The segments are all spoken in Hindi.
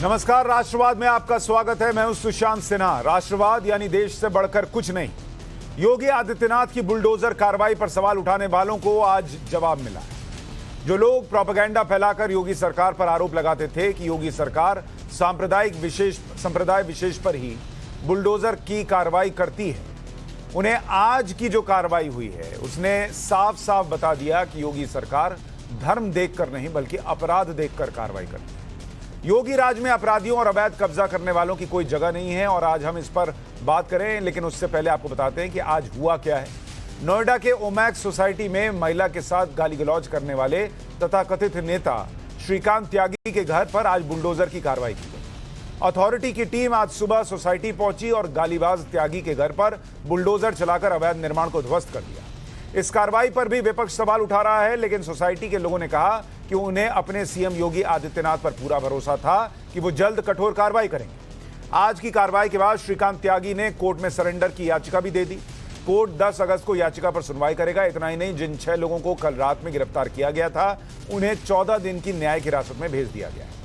नमस्कार, राष्ट्रवाद में आपका स्वागत है। मैं हूं सुशांत सिन्हा। राष्ट्रवाद यानी देश से बढ़कर कुछ नहीं। योगी आदित्यनाथ की बुलडोजर कार्रवाई पर सवाल उठाने वालों को आज जवाब मिला है। जो लोग प्रोपेगेंडा फैलाकर योगी सरकार पर आरोप लगाते थे कि योगी सरकार संप्रदाय विशेष पर ही बुलडोजर की कार्रवाई करती है, उन्हें आज की जो कार्रवाई हुई है उसने साफ साफ बता दिया कि योगी सरकार धर्म देखकर नहीं बल्कि अपराध देखकर कार्रवाई करती है। योगी राज में अपराधियों और अवैध कब्जा करने वालों की कोई जगह नहीं है और आज हम इस पर बात करें, लेकिन उससे पहले आपको बताते हैं कि आज हुआ क्या है। नोएडा के ओमैक्स सोसाइटी में महिला के साथ गाली गलौज करने वाले तथा कथित नेता श्रीकांत त्यागी के घर पर आज बुलडोजर की कार्रवाई की गई। अथॉरिटी की टीम आज सुबह सोसाइटी पहुंची और गालीबाज त्यागी के घर पर बुलडोजर चलाकर अवैध निर्माण को ध्वस्त कर दिया। इस कार्रवाई पर भी विपक्ष सवाल उठा रहा है, लेकिन सोसाइटी के लोगों ने कहा कि उन्हें अपने सीएम योगी आदित्यनाथ पर पूरा भरोसा था कि वो जल्द कठोर कार्रवाई करेंगे। आज की कार्रवाई के बाद श्रीकांत त्यागी ने कोर्ट में सरेंडर की याचिका भी दे दी। कोर्ट 10 अगस्त को याचिका पर सुनवाई करेगा। इतना ही नहीं, जिन 6 लोगों को कल रात में गिरफ्तार किया गया था उन्हें 14 दिन की न्यायिक हिरासत में भेज दिया गया है।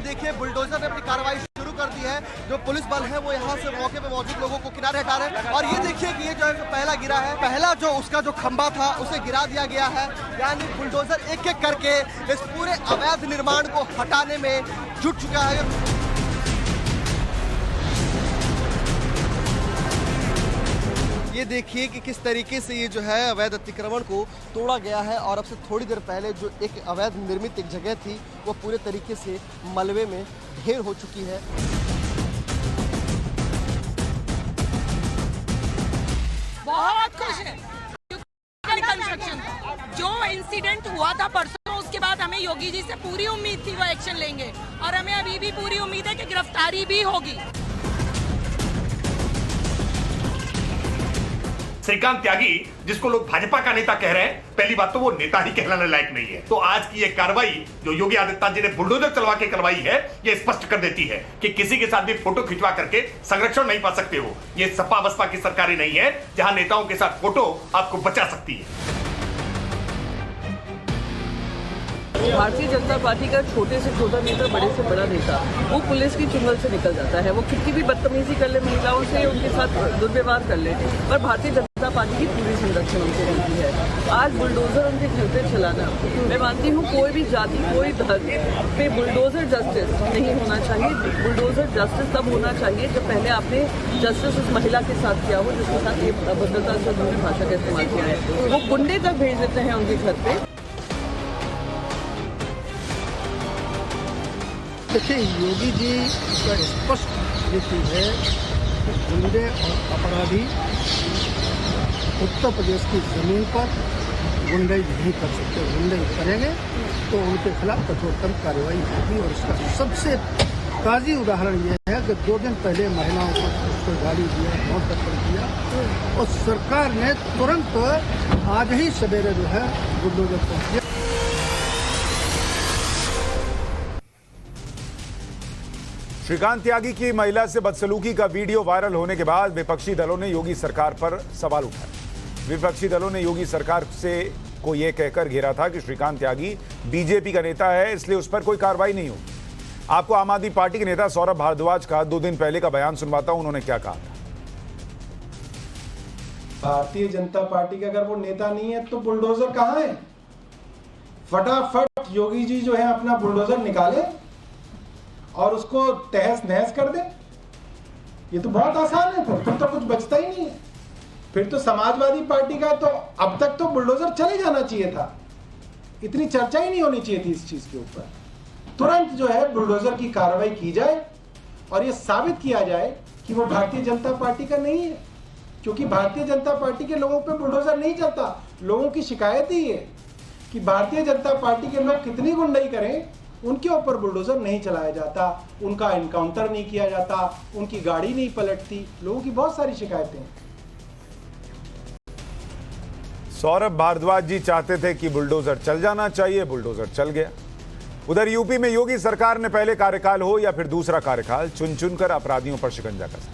देखिए, बुलडोजर ने अपनी कार्रवाई शुरू कर दी है। जो पुलिस बल है वो यहाँ से मौके पे मौजूद लोगों को किनारे हटा रहे हैं और ये देखिए कि ये जो है पहला गिरा है, पहला जो उसका जो खंबा था उसे गिरा दिया गया है। यानी बुलडोजर एक एक करके इस पूरे अवैध निर्माण को हटाने में जुट चुका है। ये देखिए कि किस तरीके से ये जो है अवैध अतिक्रमण को तोड़ा गया है और अब से थोड़ी देर पहले जो एक अवैध निर्मित एक जगह थी वो पूरे तरीके से मलबे में ढेर हो चुकी है। बहुत खुश है। कंस्ट्रक्शन जो इंसिडेंट हुआ था परसों, उसके बाद हमें योगी जी से पूरी उम्मीद थी वो एक्शन लेंगे और हमें अभी भी पूरी उम्मीद है कि गिरफ्तारी भी होगी। श्रीकांत त्यागी, जिसको लोग भाजपा का नेता कह रहे हैं, पहली बात तो वो नेता ही कहलाने लायक नहीं है। तो आज की ये कार्रवाई जो योगी आदित्यनाथ जी ने बुलडोजर चलवा के करवाई है, ये स्पष्ट कर देती है कि किसी के साथ भी फोटो खिंचवा करके संरक्षण नहीं पा सकते हो। ये सपा बसपा की सरकारें नहीं है जहां नेताओं के साथ फोटो आपको बचा सकती है। भारतीय जनता पार्टी का छोटे से छोटा नेता, बड़े से बड़ा नेता, वो पुलिस की चुंगल से निकल जाता है। वो कितनी भी बदतमीजी कर ले महिलाओं से, उनके साथ दुर्व्यवहार कर ले, पर भारतीय जनता पार्टी की पूरी संरक्षण उनको मिलती है। आज बुलडोजर उनके घर पे चलाना, मैं मानती हूँ कोई भी जाति, कोई धर्म पे बुलडोजर जस्टिस नहीं होना चाहिए। बुलडोजर जस्टिस तब होना चाहिए जब पहले आपने जस्टिस उस महिला के साथ किया हो जिसके साथ ये अभद्रता से उन्होंने भाषा का इस्तेमाल किया है। वो गुंडे तक भेज देते हैं उनके घर पे। देखिए, योगी जी का स्पष्ट ये चीज़ है कि गुंडे और अपराधी उत्तर प्रदेश की ज़मीन पर गुंडाई नहीं कर सकते। गुंडाई करेंगे तो उनके खिलाफ कठोरतम कार्रवाई होगी। और इसका सबसे ताज़ी उदाहरण ये है कि 2 दिन पहले महिलाओं को गाली दिया, बहुत तत्पर किया और सरकार ने तुरंत आज ही सवेरे जो है बुलडोजर पहुँच। श्रीकांत त्यागी की महिला से बदसलूकी का वीडियो वायरल होने के बाद विपक्षी दलों ने योगी सरकार पर सवाल उठाए। विपक्षी दलों ने योगी सरकार को यह कहकर घेरा था कि श्रीकांत त्यागी बीजेपी का नेता है, इसलिए उस पर कोई कार्रवाई नहीं होगी। आपको आम आदमी पार्टी के नेता सौरभ भारद्वाज का 2 दिन पहले का बयान सुनवाता हूं, उन्होंने क्या कहा था। भारतीय जनता पार्टी का अगर वो नेता नहीं है तो बुलडोजर कहां है? फटाफट योगी जी जो है अपना बुलडोजर निकाले और उसको तहस नहस कर दे। ये तो बहुत आसान है। फिर तो कुछ बचता ही नहीं है। फिर तो समाजवादी पार्टी का तो अब तक तो बुलडोजर चले जाना चाहिए था। इतनी चर्चा ही नहीं होनी चाहिए थी इस चीज के ऊपर। तुरंत जो है बुलडोजर की कार्रवाई की जाए और ये साबित किया जाए कि वो भारतीय जनता पार्टी का नहीं है, क्योंकि भारतीय जनता पार्टी के लोगों पे बुलडोजर नहीं चलता। लोगों की शिकायत ही है कि भारतीय जनता पार्टी के लोग कितनी गुंडाई करें, उनके ऊपर बुलडोजर नहीं चलाया जाता, उनका एनकाउंटर नहीं किया जाता, उनकी गाड़ी नहीं पलटती। लोगों की बहुत सारी शिकायतें। सौरभ भारद्वाज जी चाहते थे कि बुलडोजर चल जाना चाहिए, बुलडोजर चल गया। उधर यूपी में योगी सरकार ने पहले कार्यकाल हो या फिर दूसरा कार्यकाल चुन चुनकर अपराधियों पर शिकंजा कसा।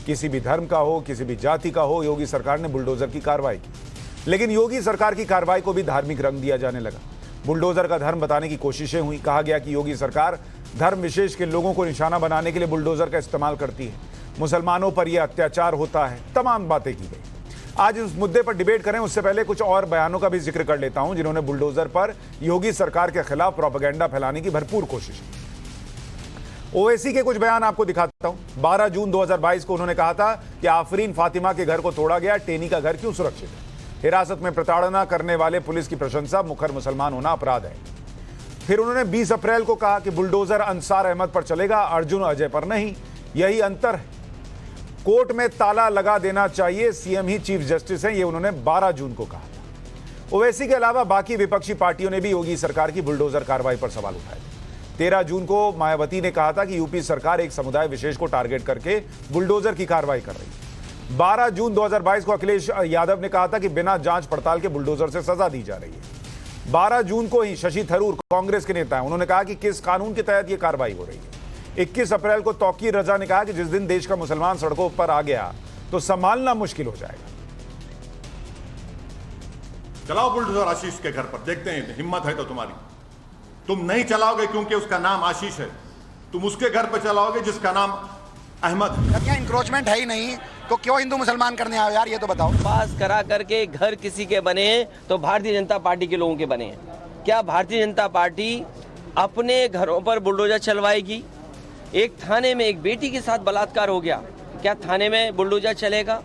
किसी भी धर्म का हो, किसी भी जाति का हो, योगी सरकार ने बुलडोजर की कार्रवाई की। लेकिन योगी सरकार की कार्रवाई को भी धार्मिक रंग दिया जाने लगा। बुलडोजर का धर्म बताने की कोशिशें हुई। कहा गया कि योगी सरकार धर्म विशेष के लोगों को निशाना बनाने के लिए बुलडोजर का इस्तेमाल करती है, मुसलमानों पर यह अत्याचार होता है। तमाम बातें की गई। आज इस मुद्दे पर डिबेट करें उससे पहले कुछ और बयानों का भी जिक्र कर लेता हूं जिन्होंने बुलडोजर पर योगी सरकार के खिलाफ प्रोपेगेंडा फैलाने की भरपूर कोशिश की। ओवैसी के कुछ बयान आपको दिखाता हूं। 12 जून 2022 को उन्होंने कहा था कि आफरीन फातिमा के घर को तोड़ा गया, टेनी का घर क्यों सुरक्षित है? हिरासत में प्रताड़ना करने वाले पुलिस की प्रशंसा, मुखर मुसलमान होना अपराध है। फिर उन्होंने 20 अप्रैल को कहा कि बुलडोजर अंसार अहमद पर चलेगा, अर्जुन अजय पर नहीं। यही अंतर है। कोर्ट में ताला लगा देना चाहिए, सीएम ही चीफ जस्टिस हैं, ये उन्होंने 12 जून को कहा था। ओवैसी के अलावा बाकी विपक्षी पार्टियों ने भी योगी सरकार की बुलडोजर कार्रवाई पर सवाल उठाए थे। 13 जून को मायावती ने कहा था कि यूपी सरकार एक समुदाय विशेष को टारगेट करके बुलडोजर की कार्रवाई कर रही है। 12 जून 2022 को अखिलेश यादव ने कहा था कि बिना जांच पड़ताल के बुलडोजर से सजा दी जा रही है। 12 जून को ही शशि थरूर कांग्रेस के नेता हैं, उन्होंने कहा कि किस कानून के तहत यह कार्रवाई हो रही है। 21 अप्रैल को तौकीर रजा ने कहा कि जिस दिन देश का मुसलमान सड़कों पर आ गया तो संभालना मुश्किल हो जाएगा। चलाओ बुलडोजर आशीष के घर पर, देखते हैं हिम्मत है तो तुम्हारी। तुम नहीं चलाओगे क्योंकि उसका नाम आशीष है, तुम उसके घर पर चलाओगे जिसका नाम अहमद है। क्या इंक्रोचमेंट है ही नहीं तो क्यों हिंदू मुसलमान करने आओ यार, ये तो बताओ। पास करा करके घर किसी के बने हैं तो भारतीय जनता पार्टी के लोगों के बने हैं। क्या भारतीय जनता पार्टी अपने घरों पर बुलडोजर चलवाएगी? एक थाने में एक बेटी के साथ बलात्कार हो गया, क्या थाने में बुलडोजर चलेगा?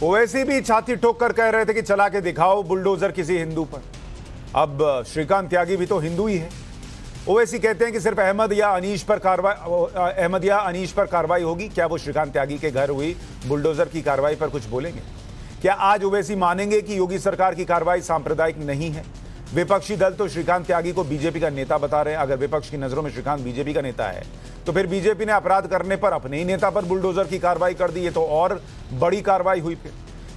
ओवैसी भी छाती ठोक कर कह रहे थे कि चला के दिखाओ बुलडोजर किसी हिंदू पर। अब श्रीकांत त्यागी भी तो हिंदू ही है। ओवैसी कहते हैं कि सिर्फ अहमद या अनीश पर कार्रवाई होगी। क्या वो श्रीकांत त्यागी के घर हुई बुलडोजर की कार्रवाई पर कुछ बोलेंगे? क्या आज ओवैसी मानेंगे कि योगी सरकार की कार्रवाई सांप्रदायिक नहीं है? विपक्षी दल तो श्रीकांत त्यागी को बीजेपी का नेता बता रहे हैं। अगर विपक्ष की नजरों में श्रीकांत बीजेपी का नेता है तो फिर बीजेपी ने अपराध करने पर अपने ही नेता पर बुलडोजर की कार्रवाई कर दी, ये तो और बड़ी कार्रवाई हुई। फिर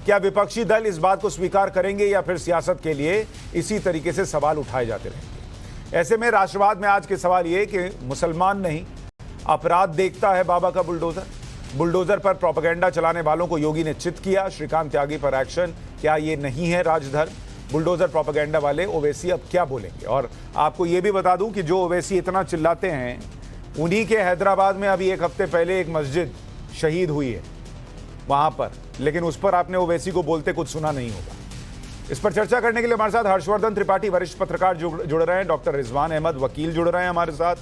क्या विपक्षी दल इस बात को स्वीकार करेंगे या फिर सियासत के लिए इसी तरीके से सवाल उठाए जाते रहेंगे? ऐसे में राष्ट्रवाद में आज के सवाल ये कि मुसलमान नहीं अपराध देखता है बाबा का बुलडोजर पर प्रोपेगेंडा चलाने वालों को योगी ने चित किया। श्रीकांत त्यागी पर एक्शन, क्या ये नहीं है राजधर्म? बुलडोजर प्रोपेगेंडा वाले ओवैसी अब क्या बोलेंगे? और आपको ये भी बता दूं कि जो ओवैसी इतना चिल्लाते हैं उन्हीं के हैदराबाद में अभी एक हफ्ते पहले एक मस्जिद शहीद हुई है वहां पर, लेकिन उस पर आपने ओवैसी को बोलते कुछ सुना नहीं होगा। इस पर चर्चा करने के लिए हमारे साथ हर्षवर्धन त्रिपाठी वरिष्ठ पत्रकार जुड़ रहे हैं, डॉक्टर रिजवान अहमद वकील जुड़ रहे हैं हमारे साथ,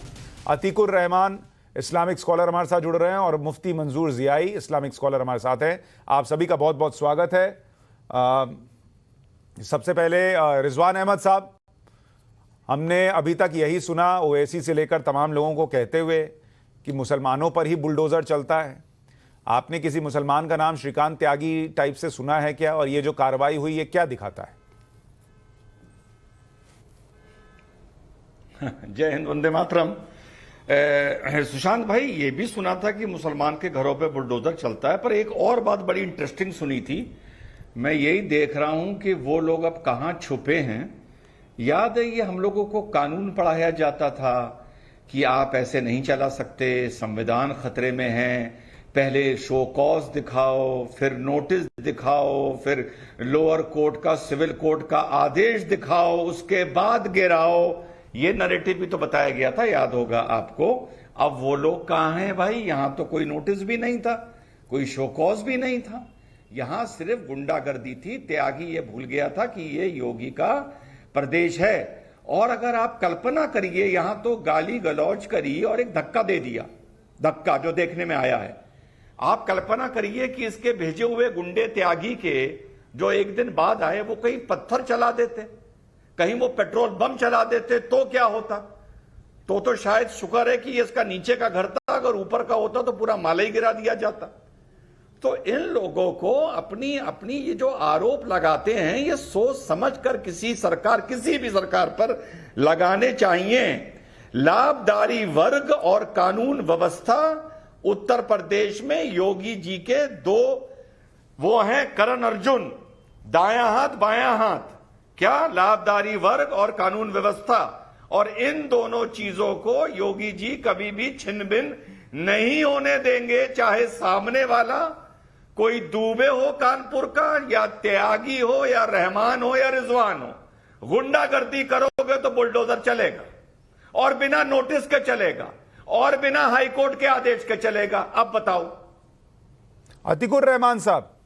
अतीकुर रहमान इस्लामिक स्कॉलर हमारे साथ जुड़ रहे हैं और मुफ्ती मंजूर जियाई इस्लामिक स्कॉलर हमारे साथ हैं। आप सभी का बहुत बहुत स्वागत है। सबसे पहले रिजवान अहमद साहब, हमने अभी तक यही सुना ओवैसी से लेकर तमाम लोगों को कहते हुए कि मुसलमानों पर ही बुलडोजर चलता है। आपने किसी मुसलमान का नाम श्रीकांत त्यागी टाइप से सुना है क्या? और ये जो कार्रवाई हुई ये क्या दिखाता है? जय हिंद, वंदे मातरम। सुशांत भाई, ये भी सुना था कि मुसलमान के घरों पे बुलडोजर चलता है, पर एक और बात बड़ी इंटरेस्टिंग सुनी थी। मैं यही देख रहा हूं कि वो लोग अब कहां छुपे हैं। याद है ये हम लोगों को कानून पढ़ाया जाता था कि आप ऐसे नहीं चला सकते, संविधान खतरे में है, पहले शो कॉज दिखाओ, फिर नोटिस दिखाओ, फिर लोअर कोर्ट का सिविल कोर्ट का आदेश दिखाओ, उसके बाद गिराओ। ये नैरेटिव भी तो बताया गया था, याद होगा आपको। अब वो लोग कहां हैं भाई? यहां तो कोई नोटिस भी नहीं था, कोई शो कॉज भी नहीं था, यहां सिर्फ गुंडागर्दी थी। त्यागी ये भूल गया था कि ये योगी का प्रदेश है। और अगर आप कल्पना करिए, यहां तो गाली गलौज करी और एक धक्का दे दिया, धक्का जो देखने में आया है। आप कल्पना करिए कि इसके भेजे हुए गुंडे त्यागी के जो एक दिन बाद आए वो कहीं पत्थर चला देते, कहीं वो पेट्रोल बम चला देते तो क्या होता? तो शायद शुक्र है कि इसका नीचे का घर था, अगर ऊपर का होता तो पूरा माला ही गिरा दिया जाता। तो इन लोगों को अपनी अपनी ये जो आरोप लगाते हैं ये सोच समझ कर किसी भी सरकार पर लगाने चाहिए। लाभदारी वर्ग और कानून व्यवस्था, उत्तर प्रदेश में योगी जी के दो वो हैं करण अर्जुन, दायां हाथ बायां हाथ। क्या? लाभदारी वर्ग और कानून व्यवस्था। और इन दोनों चीजों को योगी जी कभी भी छिन भिन नहीं होने देंगे, चाहे सामने वाला कोई दुबे हो कानपुर का, या त्यागी हो, या रहमान हो, या रिजवान हो, गुंडागर्दी करोगे तो बुलडोजर चलेगा, और बिना नोटिस के चलेगा, और बिना हाईकोर्ट के आदेश के चलेगा। अब बताओ अतिकुर रहमान साहब,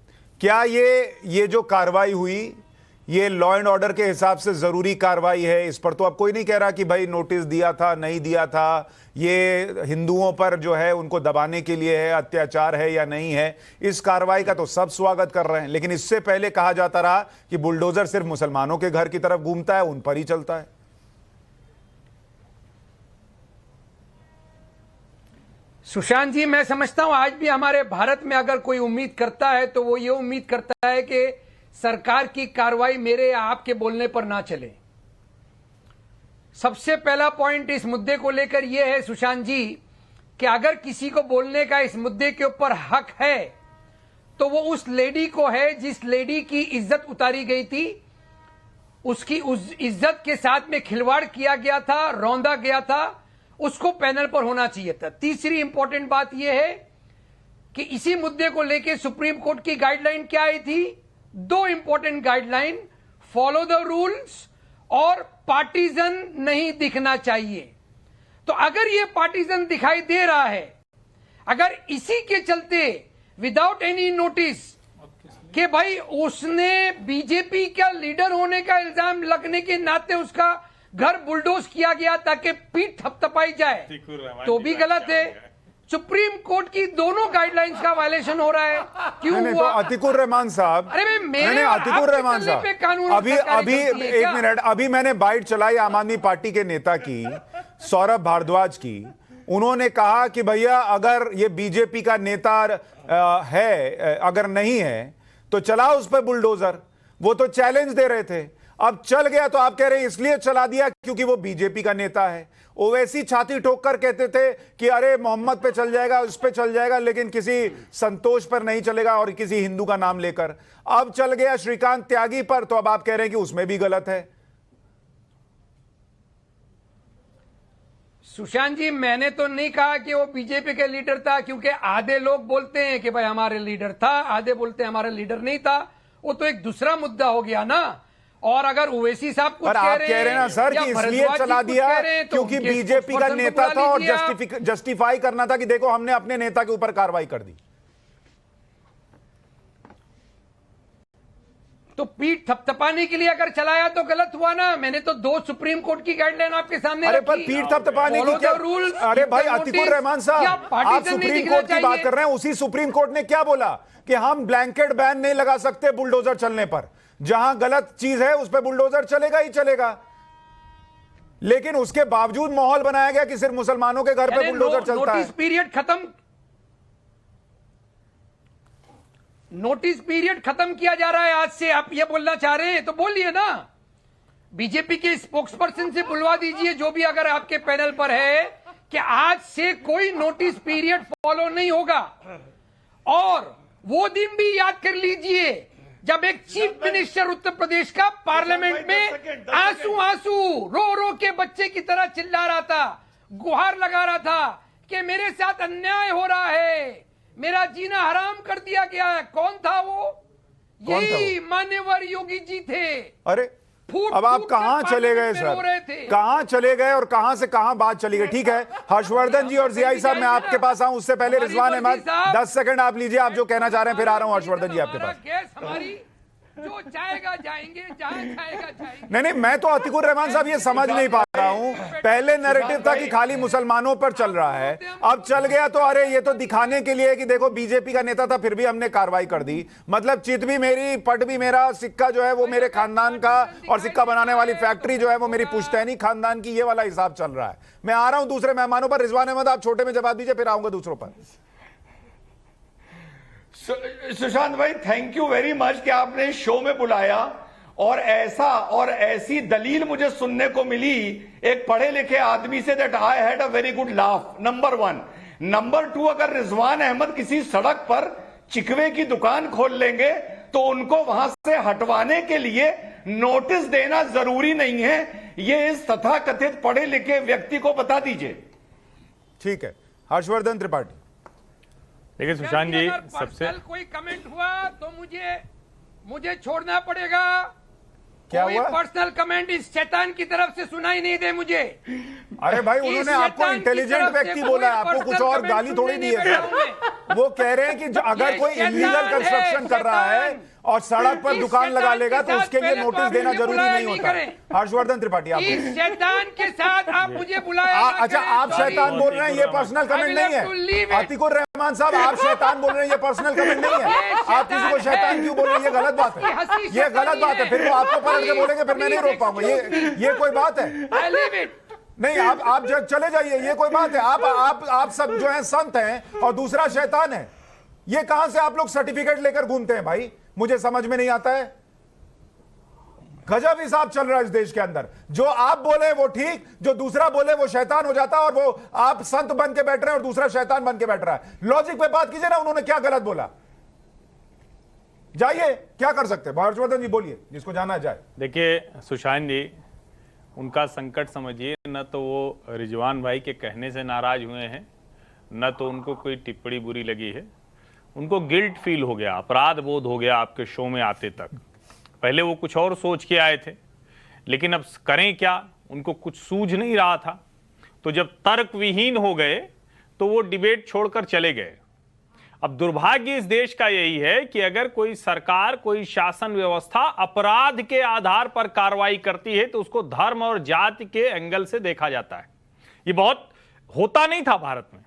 क्या ये जो कार्रवाई हुई, ये लॉ एंड ऑर्डर के हिसाब से जरूरी कार्रवाई है? इस पर तो अब कोई नहीं कह रहा कि भाई नोटिस दिया था, नहीं दिया था, ये हिंदुओं पर जो है उनको दबाने के लिए है, अत्याचार है या नहीं है। इस कार्रवाई का तो सब स्वागत कर रहे हैं, लेकिन इससे पहले कहा जाता रहा कि बुलडोजर सिर्फ मुसलमानों के घर की तरफ घूमता है, उन पर ही चलता है। सुशांत जी, मैं समझता हूं आज भी हमारे भारत में अगर कोई उम्मीद करता है तो वो ये उम्मीद करता है कि सरकार की कार्रवाई मेरे या आपके बोलने पर ना चले। सबसे पहला पॉइंट इस मुद्दे को लेकर यह है सुशांत जी कि अगर किसी को बोलने का इस मुद्दे के ऊपर हक है तो वो उस लेडी को है जिस लेडी की इज्जत उतारी गई थी, उसकी उस इज्जत के साथ में खिलवाड़ किया गया था, रौंदा गया था, उसको पैनल पर होना चाहिए था। तीसरी इंपॉर्टेंट बात यह है कि इसी मुद्दे को लेकर सुप्रीम कोर्ट की गाइडलाइन क्या आई थी? दो important guideline, follow the rules और पार्टीजन नहीं दिखना चाहिए। तो अगर यह पार्टीजन दिखाई दे रहा है, अगर इसी के चलते विदाउट एनी नोटिस कि भाई उसने बीजेपी का लीडर होने का इल्जाम लगने के नाते उसका घर बुलडोज किया गया ताकि पीठ थपथपाई जाए, तो भी गलत है। सुप्रीम कोर्ट की दोनों गाइडलाइंस का वायलेशन हो रहा है। क्यों हुआ? तो अतिकुर रहमान साहब, अरे मैंने अतिकुर रहमान साहब अभी एक मिनट, अभी मैंने बाइट चलाई आम आदमी पार्टी के नेता की, सौरभ भारद्वाज की। उन्होंने कहा कि भैया अगर ये बीजेपी का नेता है, अगर नहीं है तो चलाओ उस पर बुलडोजर। वो तो चैलेंज दे रहे थे, अब चल गया तो आप कह रहे हैं इसलिए चला दिया क्योंकि वो बीजेपी का नेता है। ओवैसी छाती ठोक कर कहते थे कि अरे मोहम्मद पे चल जाएगा, उस पे चल जाएगा, लेकिन किसी संतोष पर नहीं चलेगा और किसी हिंदू का नाम लेकर। अब चल गया श्रीकांत त्यागी पर, तो अब आप कह रहे हैं कि उसमें भी गलत है। सुशांत जी, मैंने तो नहीं कहा कि वो बीजेपी का लीडर था, क्योंकि आधे लोग बोलते हैं कि भाई हमारे लीडर था, आधे बोलते हैं हमारा लीडर नहीं था। वो तो एक दूसरा मुद्दा हो गया ना। और अगर ओवैसी साहब कुछ पर आप कह रहे हैं ना सर कि इसलिए चला दिया क्योंकि बीजेपी का नेता था और जस्टिफाई करना था कि देखो हमने अपने नेता के ऊपर कार्रवाई कर दी। तो पीठ थपथपाने के लिए अगर चलाया तो गलत हुआ ना। मैंने तो दो सुप्रीम कोर्ट की गाइडलाइन आपके सामने अरे पर पीठ थपथपाने की क्या रूल? अरे भाई अतिकुर रहमान साहब, आप सुप्रीम कोर्ट की बात कर रहे हैं। उसी सुप्रीम कोर्ट ने क्या बोला कि हम ब्लैंकेट बैन नहीं लगा सकते बुलडोजर चलने पर। जहां गलत चीज है उस पर बुलडोजर चलेगा ही चलेगा, लेकिन उसके बावजूद माहौल बनाया गया कि सिर्फ मुसलमानों के घर पे बुलडोजर चलता है। नोटिस पीरियड खत्म किया जा रहा है आज से। आप ये बोलना चाह रहे हैं तो बोलिए ना, बीजेपी के स्पोक्स पर्सन से बुलवा दीजिए जो भी अगर आपके पैनल पर है कि आज से कोई नोटिस पीरियड फॉलो नहीं होगा। और वो दिन भी याद कर लीजिए जब एक चीफ मिनिस्टर उत्तर प्रदेश का पार्लियामेंट में आंसू रो रो के बच्चे की तरह चिल्ला रहा था, गुहार लगा रहा था कि मेरे साथ अन्याय हो रहा है, मेरा जीना हराम कर दिया गया है। कौन था वो? यही मान्यवर योगी जी थे। अरे अब आप कहां चले गए सर? कहां चले गए और कहां से कहां बात चली गई? ठीक है, हर्षवर्धन जी और जियाई साहब मैं आपके पास आऊं, उससे पहले रिजवान अहमद 10 सेकंड आप लीजिए, आप जो कहना चाह रहे हैं, फिर आ रहा हूं हर्षवर्धन जी आपके पास। गैस हमारी जो चाहेगा जाएंगे, जहां चाहेगा जाएंगे। नहीं, मैं तो अतिकुर रहमान साहब ये समझ नहीं पा रहा हूं। पहले नैरेटिव था कि खाली मुसलमानों पर चल रहा है, अब चल गया तो अरे ये तो दिखाने के लिए कि देखो बीजेपी का नेता था फिर भी हमने कार्रवाई कर दी। मतलब चित भी मेरी, पट भी मेरा, सिक्का जो है वो मेरे खानदान का, और सिक्का बनाने वाली फैक्ट्री जो है वो मेरी पुश्तैनी खानदान की, ये वाला हिसाब चल रहा है। मैं आ रहा हूं दूसरे मेहमानों पर। रिजवान अहमद आप छोटे में जवाब दीजिए, फिर आऊंगा दूसरों पर। सुशांत भाई, थैंक यू वेरी मच कि आपने शो में बुलाया, और ऐसी दलील मुझे सुनने को मिली एक पढ़े लिखे आदमी से, that I had a very good laugh, number 1। Number 2, अगर रिजवान अहमद किसी सड़क पर चिकवे की दुकान खोल लेंगे तो उनको वहां से हटवाने के लिए नोटिस देना जरूरी नहीं है, ये इस तथाकथित पढ़े लिखे व्यक्ति को बता दीजिए। ठीक है, हर्षवर्धन त्रिपाठी। देखिए सुशांत जी, अगर सबसे पर्सनल कोई कमेंट हुआ तो मुझे छोड़ना पड़ेगा। क्या कोई हुआ? पर्सनल कमेंट इस शैतान की तरफ से सुनाई नहीं दे मुझे। अरे भाई, इस उन्होंने आपको शैतान की इंटेलिजेंट तरफ से व्यक्ति कोई बोला है, आपको पर्सनल कुछ और कमेंट गाली थोड़ी सुनने दी है नहीं सर। बैठा हूं वो कह रहे हैं कि अगर ये कोई शैतान इलीगल है, कंस्ट्रक्शन कर रहा है शैतान। और सड़क पर इस दुकान लगा शैतान लेगा के तो साथ उसके लिए पहले तो नोटिस आप देना मुझे जरूरी बुलाया नहीं नहीं होता। करें। हर्षवर्धन त्रिपाठी, आप इस बोलिए। शैतान के साथ आप मुझे बुलाया ना अच्छा, करें, आप sorry। शैतान बोल रहे हैं, ये पर्सनल I कमेंट will नहीं have to leave है। it। अतीकुर रहमान साहब, आप शैतान बोल रहे हैं, ये पर्सनल कमेंट नहीं है। ये आप किसी को शैतान शैतान है। क्यों बोल रहे हैं? ये गलत बात इसकी है, हंसी ये गलत शैतानी बात है। है। फिर वो आपको पलट के बोलेंगे, फिर मैं नहीं रोक पाऊंगा। ये कोई बात है? I leave it। नहीं, आप चले जाइए, ये कोई बात है? आप सब जो है संत हैं और दूसरा शैतान है। ये कहां से आप लोग सर्टिफिकेट लेकर घूमते हैं भाई? मुझे समझ में नहीं आता है। गजब हिसाब चल रहा है इस देश के अंदर। जो आप बोले वो ठीक, जो दूसरा बोले वो शैतान हो जाता है, और वो आप संत बन के बैठ रहे हैं और दूसरा शैतान बन के बैठ रहा है। लॉजिक पे बात कीजिए ना, उन्होंने क्या गलत बोला? जाइए, क्या कर सकते हैं? हर्षवर्धन जी बोलिए, जिसको जाना जाए। देखिए सुशांत जी, उनका संकट समझिए। न तो वो रिजवान भाई के कहने से नाराज हुए हैं, न तो उनको कोई टिप्पणी बुरी लगी है। उनको गिल्ट फील हो गया, अपराध बोध हो गया आपके शो में आते तक। पहले वो कुछ और सोच के आए थे, लेकिन अब करें क्या, उनको कुछ सूझ नहीं रहा था। तो जब तर्क विहीन हो गए तो वो डिबेट छोड़कर चले गए। अब दुर्भाग्य इस देश का यही है कि अगर कोई सरकार, कोई शासन व्यवस्था अपराध के आधार पर कार्रवाई करती है तो उसको धर्म और जाति के एंगल से देखा जाता है। ये बहुत होता नहीं था भारत में।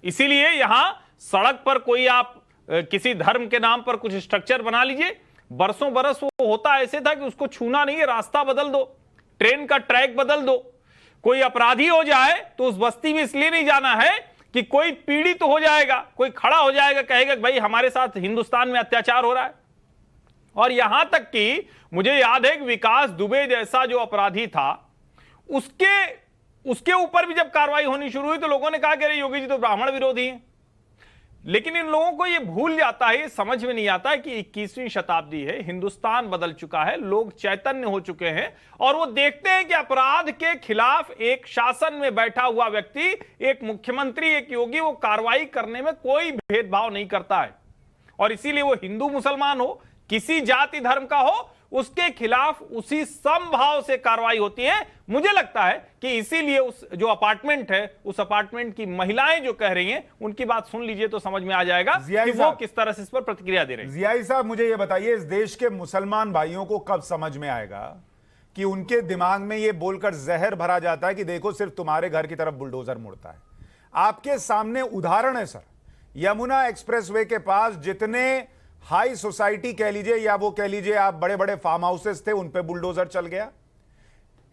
इसीलिए यहां सड़क पर कोई आप किसी धर्म के नाम पर कुछ स्ट्रक्चर बना लीजिए, बरसों बरस वो होता ऐसे था कि उसको छूना नहीं है, रास्ता बदल दो, ट्रेन का ट्रैक बदल दो। कोई अपराधी हो जाए तो उस बस्ती में इसलिए नहीं जाना है कि कोई पीड़ित तो हो जाएगा, कोई खड़ा हो जाएगा, कहेगा कि भाई हमारे साथ हिंदुस्तान में अत्याचार हो रहा है। और यहां तक कि मुझे याद है कि विकास दुबे जैसा जो अपराधी था, उसके ऊपर भी जब कार्रवाई होनी शुरू हुई तो लोगों ने कहा कि अरे योगी जी तो ब्राह्मण विरोधी हैं। लेकिन इन लोगों को यह भूल जाता है, समझ में नहीं आता है कि 21वीं शताब्दी है, हिंदुस्तान बदल चुका है, लोग चैतन्य हो चुके हैं और वो देखते हैं कि अपराध के खिलाफ एक शासन में बैठा हुआ व्यक्ति, एक मुख्यमंत्री, एक योगी, वो कार्रवाई करने में कोई भेदभाव नहीं करता है। और इसीलिए वो हिंदू मुसलमान हो, किसी जाति धर्म का हो, उसके खिलाफ उसी समभाव से कार्रवाई होती है। मुझे लगता है कि इसीलिए उस जो अपार्टमेंट है, उस अपार्टमेंट की महिलाएं जो कह रही हैं, उनकी बात सुन लीजिए तो समझ में आ जाएगा कि वो किस तरह से इस पर प्रतिक्रिया दे रहे हैं। जियाई साहब, मुझे ये बताइए, इस देश के मुसलमान भाइयों को कब समझ में आएगा कि उनके दिमाग में ये बोलकर जहर भरा जाता है कि देखो सिर्फ तुम्हारे घर की तरफ बुलडोजर मुड़ता है। आपके सामने उदाहरण है सर, यमुना एक्सप्रेसवे के पास जितने हाई सोसाइटी कह लीजिए या वो कह लीजिए आप बड़े बड़े फार्म हाउसेस थे, उन पे बुलडोजर चल गया,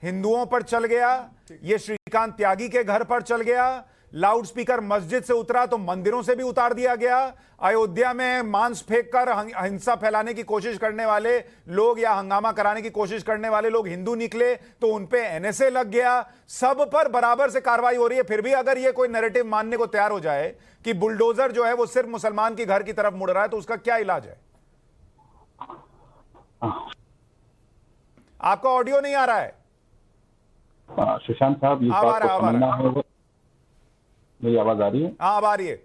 हिंदुओं पर चल गया, ये श्रीकांत त्यागी के घर पर चल गया, लाउडस्पीकर मस्जिद से उतरा तो मंदिरों से भी उतार दिया गया। अयोध्या में मांस फेंककर हिंसा फैलाने की कोशिश करने वाले लोग या हंगामा कराने की कोशिश करने वाले लोग हिंदू निकले तो उन पे एनएसए लग गया। सब पर बराबर से कार्रवाई हो रही है। फिर भी अगर ये कोई नैरेटिव मानने को तैयार हो जाए कि बुलडोजर जो है वो सिर्फ मुसलमान के घर की तरफ मुड़ रहा है, तो उसका क्या इलाज है? आपका ऑडियो नहीं आ रहा है सुशांत साहब, इस बात को समझना है। मेरी आवाज आ रही है? हाँ, अब आ रही है।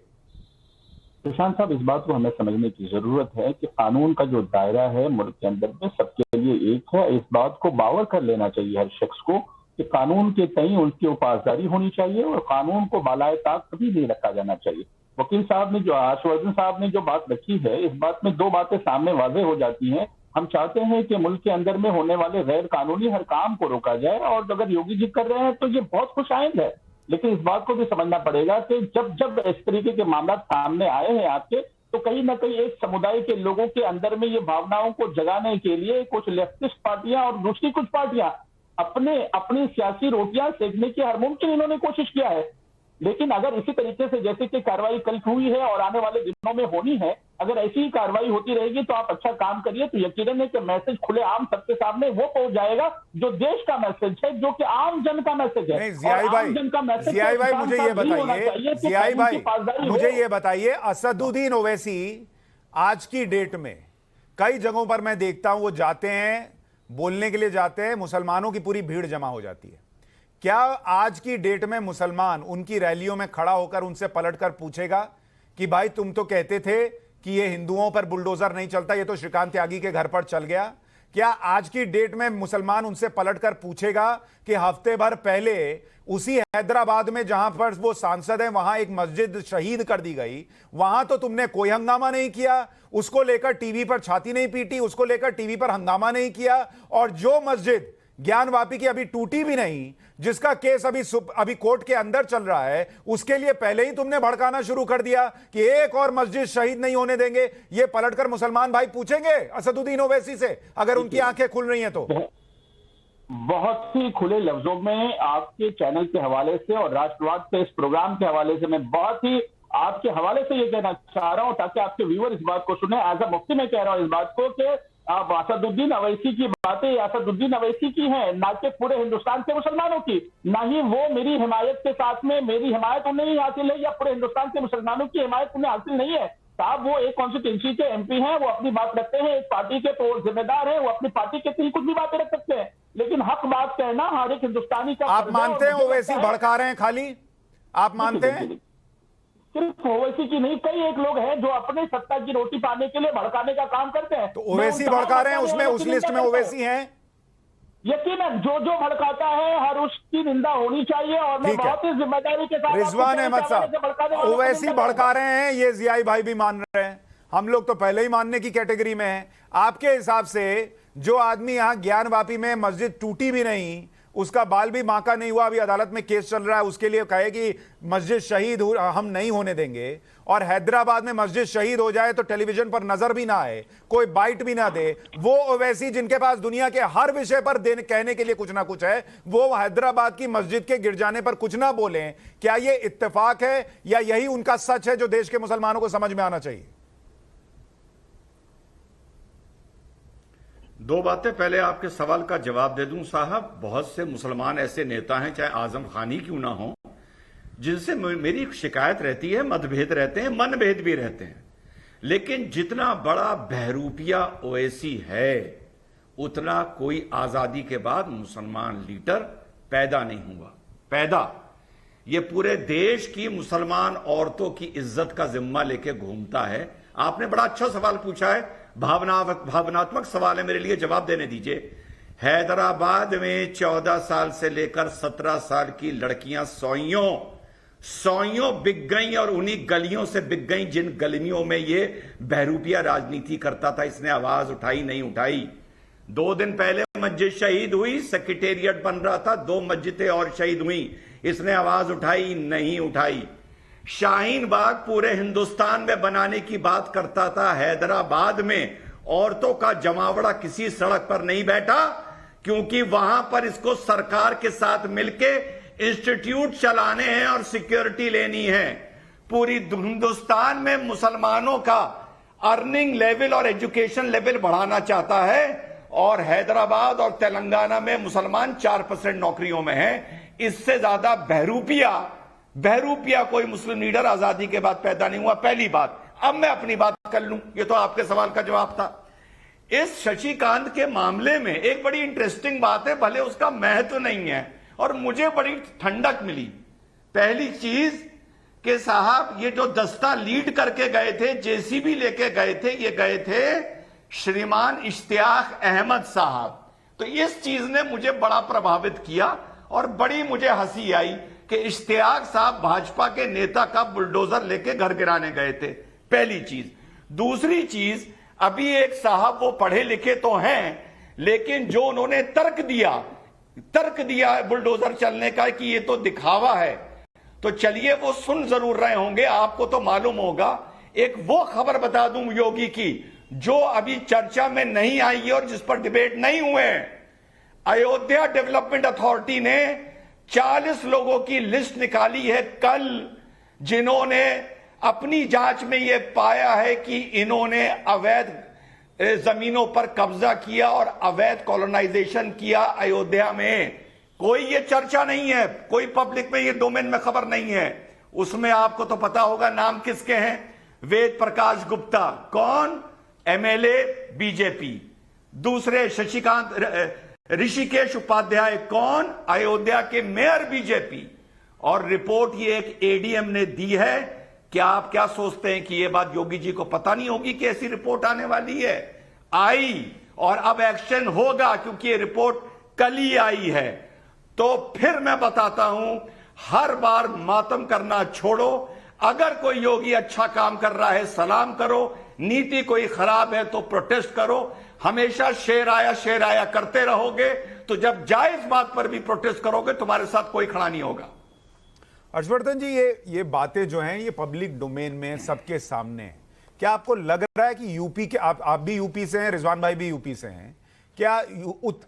सुशांत साहब, इस बात को हमें समझने की जरूरत है कि कानून का जो दायरा है मुल्क के अंदर में सबके लिए एक है। इस बात को बावर कर लेना चाहिए हर शख्स को कि कानून के तई उनकी उपासदारी होनी चाहिए और कानून को बालाए ताक कभी नहीं रखा जाना चाहिए। वकील साहब ने जो, हर्षवर्धन साहब ने जो बात रखी है, इस बात में दो बातें सामने वाज़ेह हो जाती हैं। हम चाहते हैं कि मुल्क के अंदर में होने वाले गैर कानूनी हर काम को रोका जाए, और अगर योगी जी कर रहे हैं तो ये बहुत खुशाइंद है। लेकिन इस बात को भी समझना पड़ेगा कि जब जब इस तरीके के मामला सामने आए हैं आपके, तो कहीं ना कहीं एक समुदाय के लोगों के अंदर में ये भावनाओं को जगाने के लिए कुछ लेफ्टिस्ट पार्टियां और दूसरी कुछ पार्टियां अपनी सियासी रोटियां सेकने की हर मुमकिन इन्होंने कोशिश किया है। लेकिन अगर इसी तरीके से जैसे कि कार्रवाई कल हुई है और आने वाले दिनों में होनी है, अगर ऐसी ही कार्रवाई होती रहेगी तो आप अच्छा काम करिए, तो यकीनन है कि मैसेज खुले आम सबके सामने वो पहुंच जाएगा जो देश का मैसेज है, जो कि आम जन का मैसेज है। जियाई भाई, मुझे ये बताइए, जियाई भाई मुझे ये बताइए, असदुद्दीन ओवैसी आज की डेट में कई जगहों पर मैं देखता हूं, वो जाते हैं, बोलने के लिए जाते हैं, मुसलमानों की पूरी भीड़ जमा हो जाती है। क्या आज की डेट में मुसलमान उनकी रैलियों में खड़ा होकर उनसे पलटकर पूछेगा कि भाई तुम तो कहते थे कि ये हिंदुओं पर बुलडोजर नहीं चलता, ये तो श्रीकांत त्यागी के घर पर चल गया। क्या आज की डेट में मुसलमान उनसे पलटकर पूछेगा कि हफ्ते भर पहले उसी हैदराबाद में जहां पर वो सांसद हैं वहां एक मस्जिद शहीद कर दी गई, वहां तो तुमने कोई हंगामा नहीं किया, उसको लेकर टीवी पर छाती नहीं पीटी, उसको लेकर टीवी पर हंगामा नहीं किया, और जो मस्जिद ज्ञानवापी की अभी टूटी भी नहीं, जिसका केस अभी कोर्ट के अंदर चल रहा है, उसके लिए पहले ही तुमने भड़काना शुरू कर दिया कि एक और मस्जिद शहीद नहीं होने देंगे। ये पलटकर मुसलमान भाई पूछेंगे असदुद्दीन ओवैसी से अगर उनकी आंखें खुल रही हैं तो? बहुत ही खुले लफ्जों में आपके चैनल के हवाले से और राष्ट्रवाद के इस प्रोग्राम के हवाले से मैं बहुत ही आपके हवाले से ये कहना चाह रहा हूं ताकि आपके व्यूअर इस बात को सुने। एज अ मुफ्ती मैं कह रहा हूं इस बात को कि आप असदुद्दीन अवैसी की बातें असदुद्दीन अवैसी की हैं, ना कि पूरे हिंदुस्तान के मुसलमानों की। ना ही वो मेरी हिमायत के साथ में मेरी हिमायत उन्हें ही हासिल है या पूरे हिंदुस्तान के मुसलमानों की हिमायत उन्हें हासिल नहीं है। साहब वो एक कॉन्स्टिट्यूंसी के एमपी हैं, वो अपनी बात रखते हैं, एक पार्टी के तो जिम्मेदार हैं, वो अपनी पार्टी के ही कुछ भी बातें रख सकते हैं, लेकिन हक बात कहना हर एक हिंदुस्तानी का। आप मानते हैं ओवैसी भड़का रहे हैं खाली? आप मानते हैं? सिर्फ ओवैसी की नहीं, कई एक लोग हैं जो अपने सत्ता की रोटी पाने के लिए भड़काने का काम करते हैं। तो ओवैसी भड़का रहे हैं, उसमें उस लिस्ट में ओवैसी हैं? यकीनन जो भड़काता है हर उसकी निंदा होनी चाहिए और मैं बहुत ही जिम्मेदारी के साथ। रिजवान अहमद साहब, ओवैसी भड़का रहे हैं ये जियाई भाई भी मान रहे हैं, हम लोग तो पहले ही मानने की कैटेगरी में हैं। आपके हिसाब से जो आदमी यहां ज्ञानवापी में मस्जिद टूटी भी नहीं, उसका बाल भी बांका नहीं हुआ, अभी अदालत में केस चल रहा है, उसके लिए कहे कि मस्जिद शहीद हम नहीं होने देंगे, और हैदराबाद में मस्जिद शहीद हो जाए तो टेलीविजन पर नजर भी ना आए, कोई बाइट भी ना दे, वो ओवैसी जिनके पास दुनिया के हर विषय पर कहने के लिए कुछ ना कुछ है, वो हैदराबाद की मस्जिद के गिर जाने पर कुछ ना बोलें, क्या ये इत्तेफाक है या यही उनका सच है जो देश के मुसलमानों को समझ में आना चाहिए? दो बातें, पहले आपके सवाल का जवाब दे दूं साहब। बहुत से मुसलमान ऐसे नेता हैं, चाहे आजम खानी क्यों ना हो, जिनसे मेरी शिकायत रहती है, मतभेद रहते हैं, मनभेद भी रहते हैं, लेकिन जितना बड़ा बहरूपिया ओवैसी है उतना कोई आजादी के बाद मुसलमान लीडर पैदा नहीं हुआ। पैदा ये पूरे देश की मुसलमान औरतों की इज्जत का जिम्मा लेके घूमता है। आपने बड़ा अच्छा सवाल पूछा है, भावनात्मक सवाल है मेरे लिए, जवाब देने दीजिए। हैदराबाद में 14 साल से लेकर 17 साल की लड़कियां सौइयों बिक गई और उन्हीं गलियों से बिक गई जिन गलियों में ये बहरूपिया राजनीति करता था। इसने आवाज उठाई नहीं उठाई। 2 दिन पहले मस्जिद शहीद हुई, सेक्रेटेरिएट बन रहा था, 2 मस्जिदें और शहीद हुई, इसने आवाज उठाई नहीं उठाई। शाहीन बाग पूरे हिंदुस्तान में बनाने की बात करता था, हैदराबाद में औरतों का जमावड़ा किसी सड़क पर नहीं बैठा, क्योंकि वहां पर इसको सरकार के साथ मिलके इंस्टीट्यूट चलाने हैं और सिक्योरिटी लेनी है। पूरी हिंदुस्तान में मुसलमानों का अर्निंग लेवल और एजुकेशन लेवल बढ़ाना चाहता है, और हैदराबाद और तेलंगाना में मुसलमान 4% नौकरियों में हैं। इससे ज्यादा बहरूपिया कोई मुस्लिम लीडर आजादी के बाद पैदा नहीं हुआ, पहली बात। अब मैं अपनी बात कर लूं, ये तो आपके सवाल का जवाब था। इस शशिकांत के मामले में एक बड़ी इंटरेस्टिंग बात है, भले उसका महत्व नहीं है और मुझे बड़ी ठंडक मिली। पहली चीज कि साहब ये जो दस्ता लीड करके गए थे, जेसीबी लेके गए थे, ये गए थे श्रीमान इश्तियाक अहमद साहब। तो इस चीज ने मुझे बड़ा प्रभावित किया और बड़ी मुझे हंसी आई कि इश्तियाक साहब भाजपा के नेता का बुलडोजर लेके घर गिराने गए थे, पहली चीज। दूसरी चीज, अभी एक साहब वो पढ़े लिखे तो हैं, लेकिन जो उन्होंने तर्क दिया बुलडोजर चलने का कि ये तो दिखावा है, तो चलिए वो सुन जरूर रहे होंगे, आपको तो मालूम होगा। एक वो खबर बता दूं योगी की जो अभी चर्चा में नहीं आई है और जिस पर डिबेट नहीं हुए। अयोध्या डेवलपमेंट अथॉरिटी ने 40 लोगों की लिस्ट निकाली है कल, जिन्होंने अपनी जांच में यह पाया है कि इन्होंने अवैध जमीनों पर कब्जा किया और अवैध कॉलोनाइजेशन किया अयोध्या में। कोई ये चर्चा नहीं है, कोई पब्लिक में ये डोमेन में खबर नहीं है। उसमें आपको तो पता होगा नाम किसके हैं, वेद प्रकाश गुप्ता, कौन, एमएलए बीजेपी। दूसरे शशिकांत ऋषिकेश उपाध्याय, कौन, अयोध्या के मेयर बीजेपी। और रिपोर्ट ये एक एडीएम ने दी है क्या आप क्या सोचते हैं कि यह बात योगी जी को पता नहीं होगी कि ऐसी रिपोर्ट आने वाली है? आई, और अब एक्शन होगा, क्योंकि ये रिपोर्ट कल ही आई है। तो फिर मैं बताता हूं, हर बार मातम करना छोड़ो। अगर कोई योगी अच्छा काम कर रहा है सलाम करो, नीति कोई खराब है तो प्रोटेस्ट करो। हमेशा शेर आया करते रहोगे तो जब जायज बात पर भी प्रोटेस्ट करोगे तुम्हारे साथ कोई खड़ा नहीं होगा। हर्षवर्धन जी, ये बातें जो हैं ये पब्लिक डोमेन में सबके सामने है। क्या आपको लग रहा है कि यूपी के आप भी यूपी से हैं, रिजवान भाई भी यूपी से हैं, क्या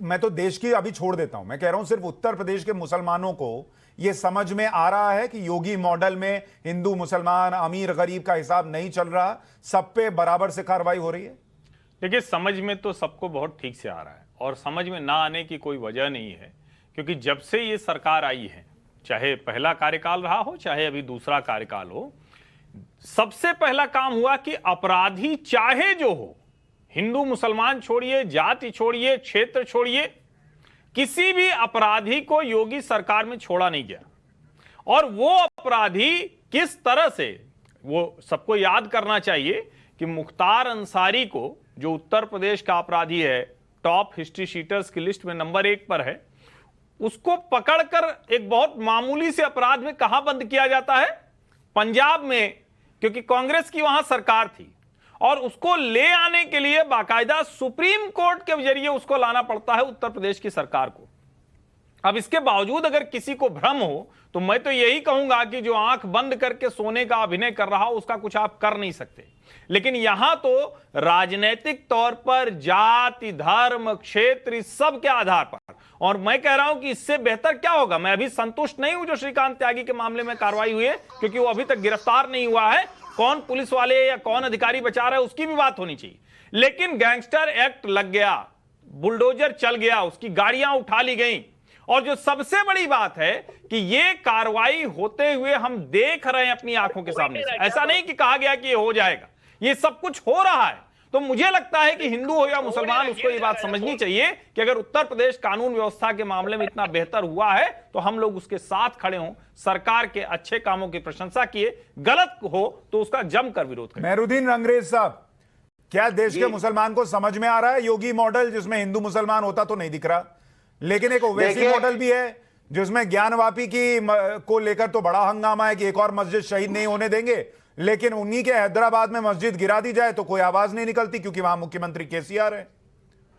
मैं तो देश की अभी छोड़ देता हूं, मैं कह रहा हूं सिर्फ उत्तर प्रदेश के मुसलमानों को यह समझ में आ रहा है कि योगी मॉडल में हिंदू मुसलमान अमीर गरीब का हिसाब नहीं चल रहा, सब पे बराबर से कार्रवाई हो रही है? देखिए, समझ में तो सबको बहुत ठीक से आ रहा है और समझ में ना आने की कोई वजह नहीं है, क्योंकि जब से ये सरकार आई है, चाहे पहला कार्यकाल रहा हो चाहे अभी दूसरा कार्यकाल हो, सबसे पहला काम हुआ कि अपराधी चाहे जो हो, हिंदू मुसलमान छोड़िए, जाति छोड़िए, क्षेत्र छोड़िए, किसी भी अपराधी को योगी सरकार में छोड़ा नहीं गया। और वो अपराधी किस तरह से, वो सबको याद करना चाहिए कि मुख्तार अंसारी को, जो उत्तर प्रदेश का अपराधी है, टॉप हिस्ट्री शीटर्स की लिस्ट में नंबर 1 पर है, उसको पकड़कर एक बहुत मामूली से अपराध में कहां बंद किया जाता है? पंजाब में, क्योंकि कांग्रेस की वहां सरकार थी और उसको ले आने के लिए बाकायदा सुप्रीम कोर्ट के जरिए उसको लाना पड़ता है उत्तर प्रदेश की सरकार को। अब इसके बावजूद अगर किसी को भ्रम हो तो मैं तो यही कहूंगा कि जो आंख बंद करके सोने का अभिनय कर रहा हो उसका कुछ आप कर नहीं सकते। लेकिन यहां तो राजनीतिक तौर पर जाति, धर्म, क्षेत्र, सब के आधार पर, और मैं कह रहा हूं कि इससे बेहतर क्या होगा। मैं अभी संतुष्ट नहीं हूं जो श्रीकांत त्यागी के मामले में कार्रवाई हुई है, क्योंकि वो अभी तक गिरफ्तार नहीं हुआ है। कौन पुलिस वाले या कौन अधिकारी बचा रहा है उसकी भी बात होनी चाहिए। लेकिन गैंगस्टर एक्ट लग गया, बुलडोजर चल गया, उसकी गाड़ियां उठा ली गई, और जो सबसे बड़ी बात है कि ये कार्रवाई होते हुए हम देख रहे हैं अपनी आंखों के सामने से। ऐसा नहीं कि कहा गया कि ये हो जाएगा, ये सब कुछ हो रहा है। तो मुझे लगता है कि हिंदू हो या मुसलमान, उसको ये बात समझनी चाहिए कि अगर उत्तर प्रदेश कानून व्यवस्था के मामले में इतना बेहतर हुआ है तो हम लोग उसके साथ खड़े हों, सरकार के अच्छे कामों की प्रशंसा किए, गलत हो तो उसका जमकर विरोध करें। मेहरुद्दीन अंग्रेज साहब, क्या देश के मुसलमान को समझ में आ रहा है योगी मॉडल, जिसमें हिंदू मुसलमान होता तो नहीं दिख रहा, लेकिन एक ओवैसी मॉडल भी है जिसमें ज्ञानवापी की को लेकर तो बड़ा हंगामा है कि एक और मस्जिद शहीद नहीं होने देंगे, लेकिन उन्हीं के हैदराबाद में मस्जिद गिरा दी जाए तो कोई आवाज नहीं निकलती क्योंकि वहां मुख्यमंत्री केसीआर है।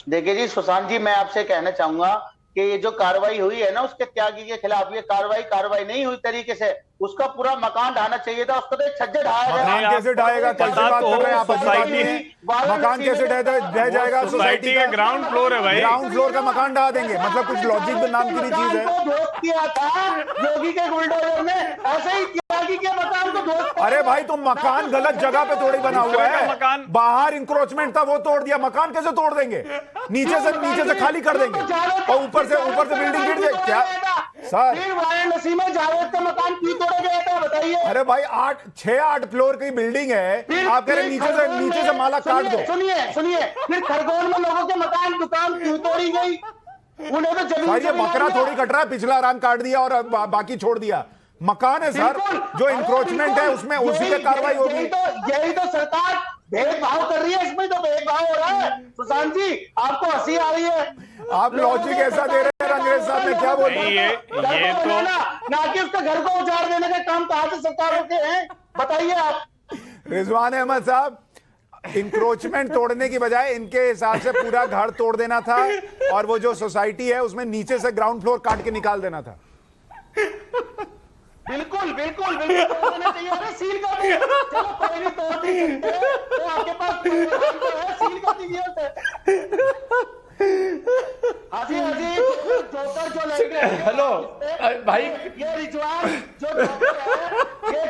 देखिए जी सुशांत जी, मैं आपसे कहना चाहूंगा कि ये जो कार्रवाई हुई है ना उसके त्यागी के खिलाफ, ये कार्रवाई नहीं हुई तरीके से, उसका पूरा मकान ढाना चाहिए था, उसको तो एक छज्जे ढाया गया। मकान कैसे ढाएगा? कल से बात कर रहे हैं आप, मकान कैसे ढह जाएगा? सोसाइटी का ग्राउंड फ्लोर है भाई, ग्राउंड फ्लोर का मकान ढा देंगे, मतलब कुछ लॉजिक नाम की चीज है। दोस्त किया था योगी के बुलडोजर ने, ऐसे ही त्यागी के मकान को दोस्त। अरे भाई, तुम मकान गलत जगह पे थोड़ी बना हुआ है, मकान बाहर इंक्रोचमेंट था वो तोड़ दिया, मकान कैसे तोड़ देंगे? नीचे से खाली कर देंगे और ऊपर से बिल्डिंग गिर जाए क्या सर? वाराणसी में जावेद का मकान क्यों तोड़ा गया था बताइए? अरे भाई 6-8 फ्लोर की बिल्डिंग है, आप कह रहे नीचे से माला काट दो। सुनिए, फिर खरगोन में लोगों के मकान दुकान क्यों तोड़ी गई? उन्हें तो जमीन ये बकरा थोड़ी कट रहा है, पिछला राम काट दिया और बाकी छोड़ दिया। मकान है सर, जो इंक्रोचमेंट है उसमें उसी पे कार्रवाई होगी। यही तो सरकार भेदभाव कर रही है, इसमें तो भेदभाव हो रहा है। सुशांत जी, आपको हंसी आ रही है? आप लॉजिक ऐसा दे रहे हैं अंग्रेज साहब, मैं क्या बोल रहा हूं? ये तो ना कि उसका घर को उजाड़ देने का काम कहां से सरकारों के हैं, बताइए आप। रिजवान अहमद साहब, इंक्रोचमेंट तोड़ने की बजाय इनके हिसाब से पूरा घर तोड़ देना था और वो जो सोसाइटी है उसमें नीचे से ग्राउंड फ्लोर काट के निकाल देना था। बिल्कुल चाहिए। अरे सील कर दिया, चलो कोई नहीं तोड़ नहीं सकते, तो आपके पास सील कर दीजिए। जोकर जो लड़के, हेलो भाई, ये रिजवान जो जोकर है, ये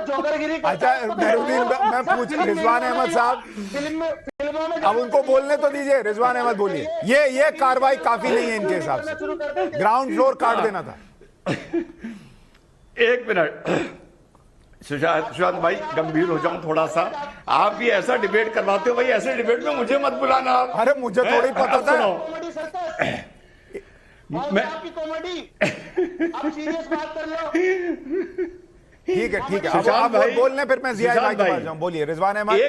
जोकरगिरी। अच्छा मेहरुद्दीन, मैं पूछ रिजवान अहमद साहब, फिल्मों में अब उनको बोलने तो दीजिए। रिजवान अहमद बोलिए, ये कार्रवाई काफी नहीं है इनके हिसाब से, ग्राउंड फ्लोर काट देना था। एक मिनट सुशांत भाई, गंभीर हो जाऊं थोड़ा सा, आप भी ऐसा डिबेट करवाते हो भाई, ऐसे डिबेट में मुझे मत बुलाना आप। अरे मुझे थोड़ी पता था। मैं आपकी कॉमेडी, आप सीरियस बात कर लो। ठीक है अब सुशांत आप भाई, बोलने फिर मैं जिया सुशांत भाई के भाई, पास जाऊं। बोलिए रिजवान अहमद।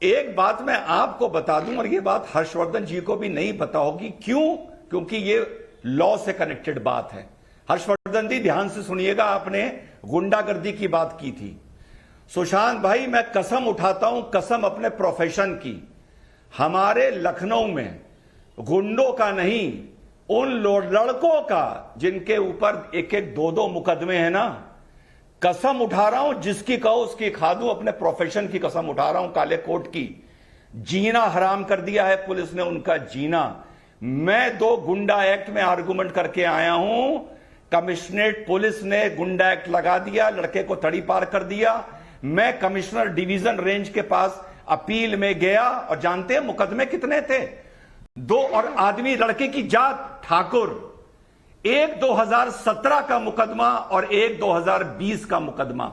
एक बात मैं आपको बता दूं, और ये बात हर्षवर्धन जी को भी नहीं पता होगी। क्यों? क्योंकि ये लॉ से कनेक्टेड बात है। हर्षवर्धन जी ध्यान से सुनिएगा, आपने गुंडागर्दी की बात की थी। सुशांत भाई, मैं कसम उठाता हूं, कसम अपने प्रोफेशन की, हमारे लखनऊ में गुंडों का नहीं, उन लड़कों का जिनके ऊपर एक एक दो दो मुकदमे हैं ना, कसम उठा रहा हूं, जिसकी कहो उसकी खा दूं, अपने प्रोफेशन की कसम उठा रहा हूं, काले कोट की। जीना हराम कर दिया है पुलिस ने उनका जीना। मैं 2 गुंडा एक्ट में आर्गुमेंट करके आया हूं, कमिश्नरेट पुलिस ने गुंडा एक्ट लगा दिया, लड़के को तड़ी पार कर दिया। मैं कमिश्नर डिवीजन रेंज के पास अपील में गया, और जानते हैं मुकदमे कितने थे? 2, और आदमी लड़के की जात ठाकुर, एक 2017 का मुकदमा और एक 2020 का मुकदमा।